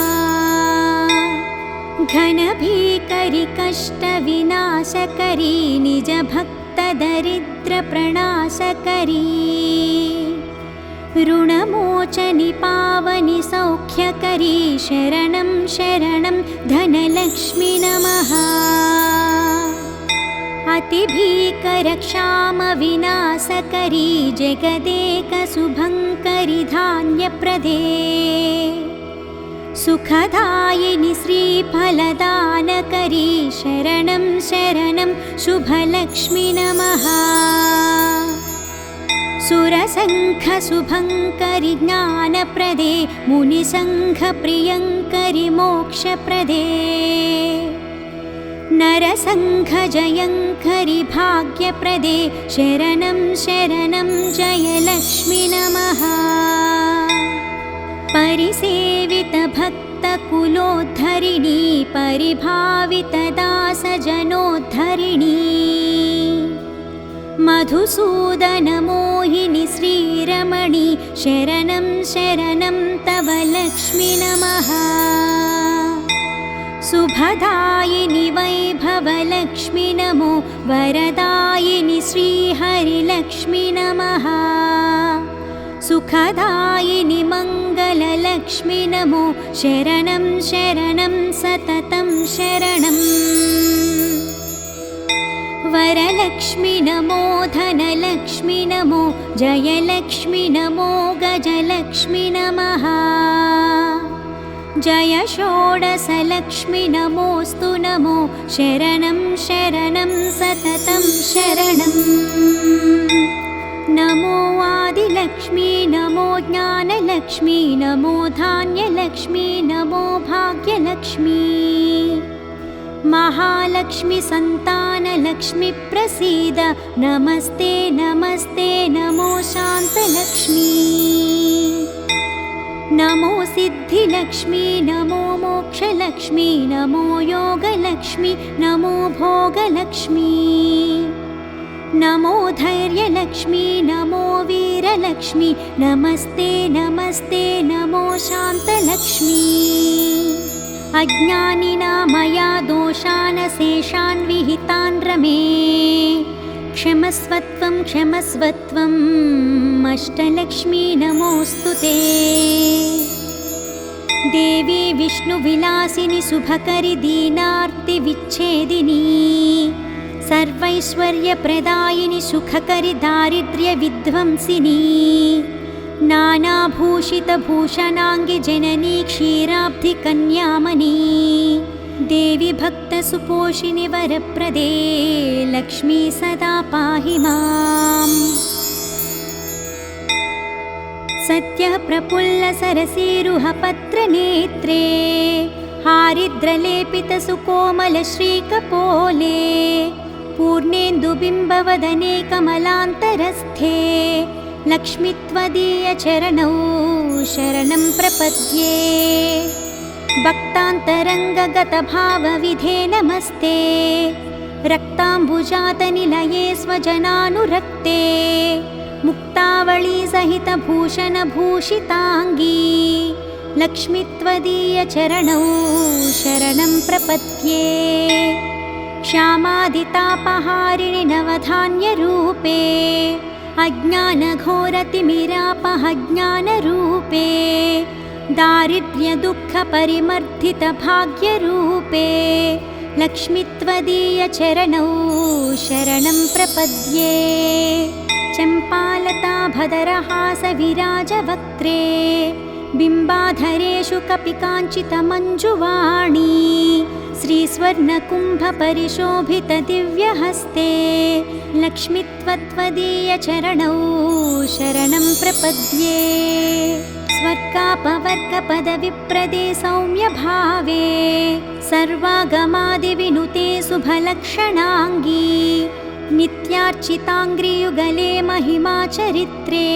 घनभीकरि कष्टविनाशकरी निजभक्तदरिद्रप्रणाशकरी ऋणमोचनि पावनि सौख्यकरी शरणं शरणं धनलक्ष्मी नमः। अतिभीकरक्षामविनाशकरी जगदेकशुभङ्करि धान्यप्रदे सुखदायिनि श्रीफलदानकरी शरणं शरणं शुभलक्ष्मी नमः। सुरसङ्घशुभङ्करि ज्ञानप्रदे मुनिसङ्घप्रियङ्करि मोक्षप्रदे नरसङ्घजयङ्करि भाग्यप्रदे शरणं शरणं जयलक्ष्मी नमः। परिसेवितभक्तकुलोद्धरिणी परिभावितदासजनोद्धरिणी मधुसूदनमोहिनि श्रीरमणि शरणं शरणं तव लक्ष्मी नमः। शुभदायिनि वैभवलक्ष्मी नमो वरदायिनि श्रीहरिलक्ष्मी नमः। सुखदायिनि मङ्गललक्ष्मी नमो शरणं शरणं सततं शरणम्। वरलक्ष्मी नमो धनलक्ष्मी नमो जयलक्ष्मी नमो गजलक्ष्मी नमः। जय षोडशलक्ष्मी नमोऽस्तु नमो शरणं शरणं सततं शरणम्। नमो आदिलक्ष्मी नमो ज्ञानलक्ष्मी नमो धान्यलक्ष्मी नमो भाग्यलक्ष्मी महालक्ष्मी संतानलक्ष्मी प्रसीद नमस्ते नमस्ते नमो शान्तलक्ष्मी। नमो सिद्धिलक्ष्मी नमो मोक्षलक्ष्मी नमो योगलक्ष्मी नमो भोगलक्ष्मी नमो धैर्यलक्ष्मी नमो वीरलक्ष्मी नमस्ते नमस्ते नमो शान्तलक्ष्मी। अज्ञानिना मया दोषानशेषान् विहितान् रमे क्षमस्वत्वं क्षमस्वत्वम् अष्टलक्ष्मी नमोऽस्तु ते। देवी विष्णुविलासिनि शुभकरि दीनार्तिविच्छेदिनी सर्वैश्वर्यप्रदायिनि सुखकरि दारिद्र्यविध्वंसिनी नानाभूषितभूषणाङ्गि जननी क्षीराब्धिकन्यामणी देवी भक्तसुपोषिणि वरप्रदे लक्ष्मी सदा पाहि माम्। सत्यः प्रफुल्लसरसीरुहपत्रनेत्रे हारिद्रलेपितसुकोमलश्रीकपोले पूर्णेन्दुबिम्बवदने कमलान्तरस्थे लक्ष्मी त्वदीयचरणौ शरणं प्रपद्ये। भक्तान्तरङ्गगतभावविधे नमस्ते रक्ताम्बुजातनिलये स्वजनानुरक्ते मुक्तावळी सहितभूषणभूषिताङ्गी लक्ष्मी त्वदीयचरणौ शरणं प्रपद्ये। क्षामादितापहारिणि नवधान्यरूपे अज्ञानघोरतिमिरापहज्ञानरूपे दारिद्र्यदुःखपरिमर्दितभाग्यरूपे लक्ष्मी त्वदीयचरणौ शरणं प्रपद्ये। चम्पालता भदरहासविराजवक्त्रे बिम्बाधरेषु कपिकाञ्चितमञ्जुवाणी श्रीस्वर्णकुम्भपरिशोभितदिव्यहस्ते लक्ष्मीत्वदीयचरणौ शरणं प्रपद्ये। स्वर्गापवर्गपदविप्रदे सौम्यभावे सर्वागमादिविनुते शुभलक्षणाङ्गी नित्यार्चिताङ्घ्रियुगले महिमाचरित्रे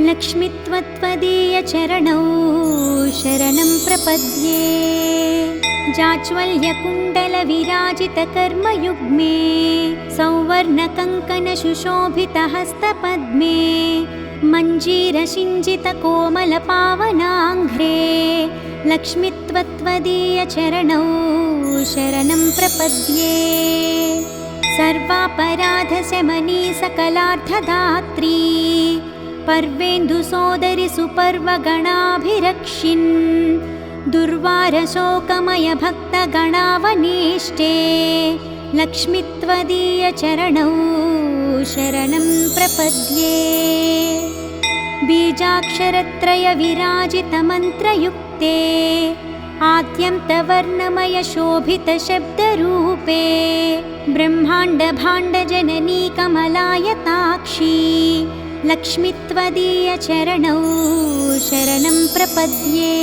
लक्ष्मीत्वदीयचरणौ शरणं प्रपद्ये। जाज्वल्यकुण्डलविराजितकर्मयुग्मे सौवर्णकङ्कणसुशोभितहस्तपद्मे मञ्जीरसिञ्जितकोमलपावनाङ्घ्रे लक्ष्मीत्वदीयचरणौ शरणं प्रपद्ये। सर्वापराधशमनी सकलार्थदात्री पर्वेन्दुसोदरि सुपर्वगणाभिरक्षिन् दुर्वारशोकमयभक्तगणावनेष्टे लक्ष्मीत्वदीयचरणौ शरणं प्रपद्ये। बीजाक्षरत्रयविराजितमन्त्रयुक्ते आद्यन्तवर्णमयशोभितशब्दरूपे ब्रह्माण्डभाण्डजननी कमलायताक्षी लक्ष्मीत्वदीयचरणौ शरणं प्रपद्ये।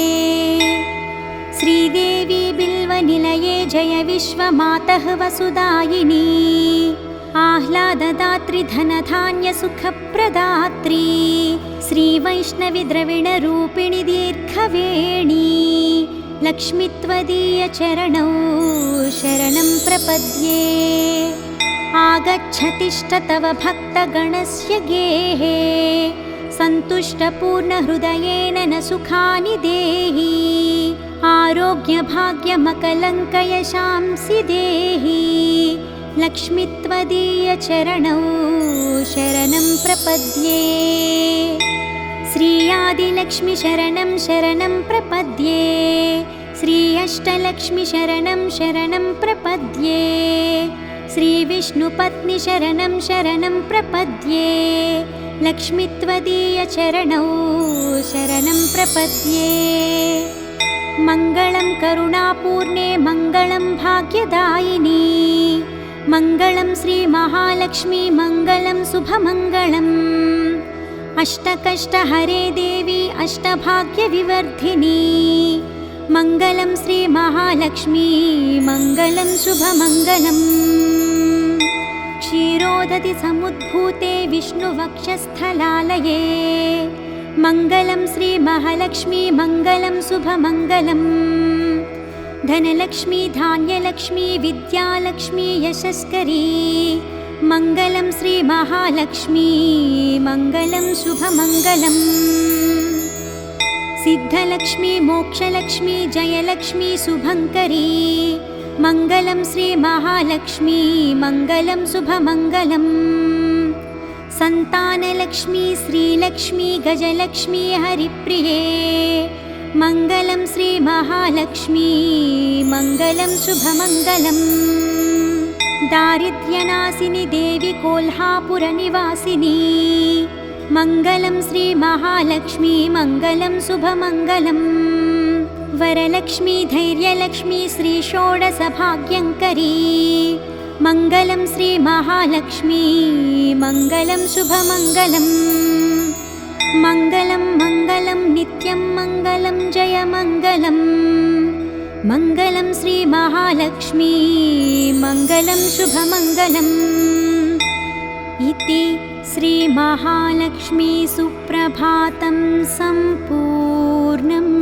श्रीदेवी बिल्वनिलये जय विश्वमातः वसुदायिनी आह्लाददात्री धनधान्यसुखप्रदात्री श्रीवैष्णवी द्रविणरूपिणी दीर्घवेणी लक्ष्मीत्वदीयचरणौ शरणं प्रपद्ये। आगच्छतिष्ठ तव भक्तगणस्य गेहे सन्तुष्टपूर्णहृदयेन न सुखानि देहि आरोग्यभाग्यमकलङ्कयशांसि देहि लक्ष्मीत्वदीयचरणौ शरणं प्रपद्ये। श्री आदिलक्ष्मी शरणं शरणं प्रपद्ये। श्री अष्टलक्ष्मी शरणं शरणं प्रपद्ये। श्री विष्णुपत्नी शरणं शरणं प्रपद्ये लक्ष्मीत्वदीयचरणौ शरणं प्रपद्ये। मङ्गलं करुणापूर्णे मङ्गलं भाग्यदायिनी मङ्गलं श्रीमहालक्ष्मी मङ्गलं शुभमङ्गलम् अष्टकष्टहरे देवी अष्टभाग्यविवर्धिनी मङ्गलं श्रीमहालक्ष्मी मङ्गलं शुभमङ्गलम्। क्षीरोदधि समुद्भूते विष्णुवक्षस्थलालये मङ्गलं श्रीमहालक्ष्मी मङ्गलं शुभमङ्गलम्। धनलक्ष्मी धान्यलक्ष्मी विद्यालक्ष्मी यशस्करी मङ्गलं श्रीमहालक्ष्मी मङ्गलं शुभमङ्गलम्। सिद्धलक्ष्मी मोक्षलक्ष्मी जयलक्ष्मी शुभङ्करी मङ्गलं श्रीमहालक्ष्मी मङ्गलं शुभमङ्गलम्। सन्तानलक्ष्मी श्रीलक्ष्मी गजलक्ष्मी हरिप्रिये मङ्गलं श्रीमहालक्ष्मी मङ्गलं शुभमङ्गलम्। दारिद्र्यनाशिनी देवी कोल्हापुरनिवासिनी मङ्गलं श्रीमहालक्ष्मी मङ्गलं शुभमङ्गलम्। वरलक्ष्मी धैर्यलक्ष्मी श्रीषोडशभाग्यङ्करी मङ्गलं श्रीमहालक्ष्मी मङ्गलं शुभमङ्गलम्। मङ्गलं मङ्गलं नित्यं मङ्गलं जयमङ्गलम् मङ्गलं श्रीमहालक्ष्मी मङ्गलं शुभमङ्गलम्। इति श्रीमहालक्ष्मी सुप्रभातं सम्पूर्णम्।